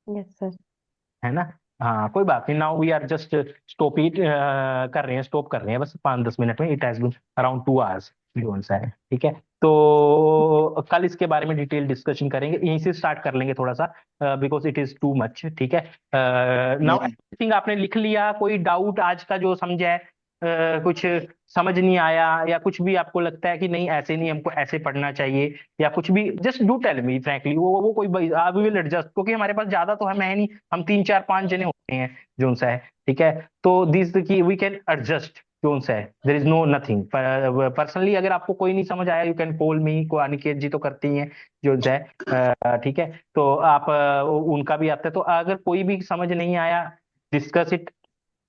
S2: yes sir.
S1: है ना। हाँ कोई बात नहीं, now we are just stop it, कर रहे हैं, स्टॉप कर रहे हैं बस 5-10 मिनट में, it has been around 2 hours जोन सा है, ठीक है। तो कल इसके बारे में डिटेल डिस्कशन करेंगे, यहीं से स्टार्ट कर लेंगे थोड़ा सा, because it is too much, ठीक है। नाउ एवरीथिंग आपने लिख लिया, कोई डाउट आज का जो समझा है, कुछ समझ नहीं आया, या कुछ भी आपको लगता है कि नहीं ऐसे नहीं, हमको ऐसे पढ़ना चाहिए, या कुछ भी, just do tell me frankly, वो कोई वी विल एडजस्ट, क्योंकि हमारे पास ज्यादा तो हम है नहीं, हम 3-4-5 जने होते हैं जोन सा है, ठीक है। तो दिस की वी कैन एडजस्ट जोन सा है, there is no nothing. Personally अगर आपको कोई नहीं समझ आया, यू कैन कॉल मी, को अनिकेत जी तो करती हैं जोन सा है, ठीक है। तो आप उनका भी आता है, तो अगर कोई भी समझ नहीं आया, डिस्कस इट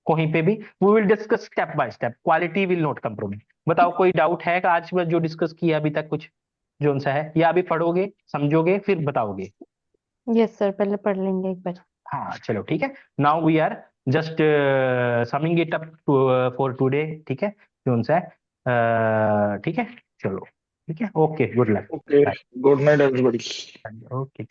S1: कहीं पे भी, we will discuss step by step, quality will not compromise. बताओ कोई डाउट है का आज जो डिस्कस किया अभी तक कुछ जोन सा है, या अभी पढ़ोगे समझोगे फिर बताओगे।
S2: यस सर, पहले पढ़ लेंगे एक बार।
S1: हाँ चलो ठीक है, now we are just summing it up for today, ठीक है जोन सा है, ठीक है, चलो ठीक है, okay, good luck,
S3: okay, good night everybody.
S1: Okay.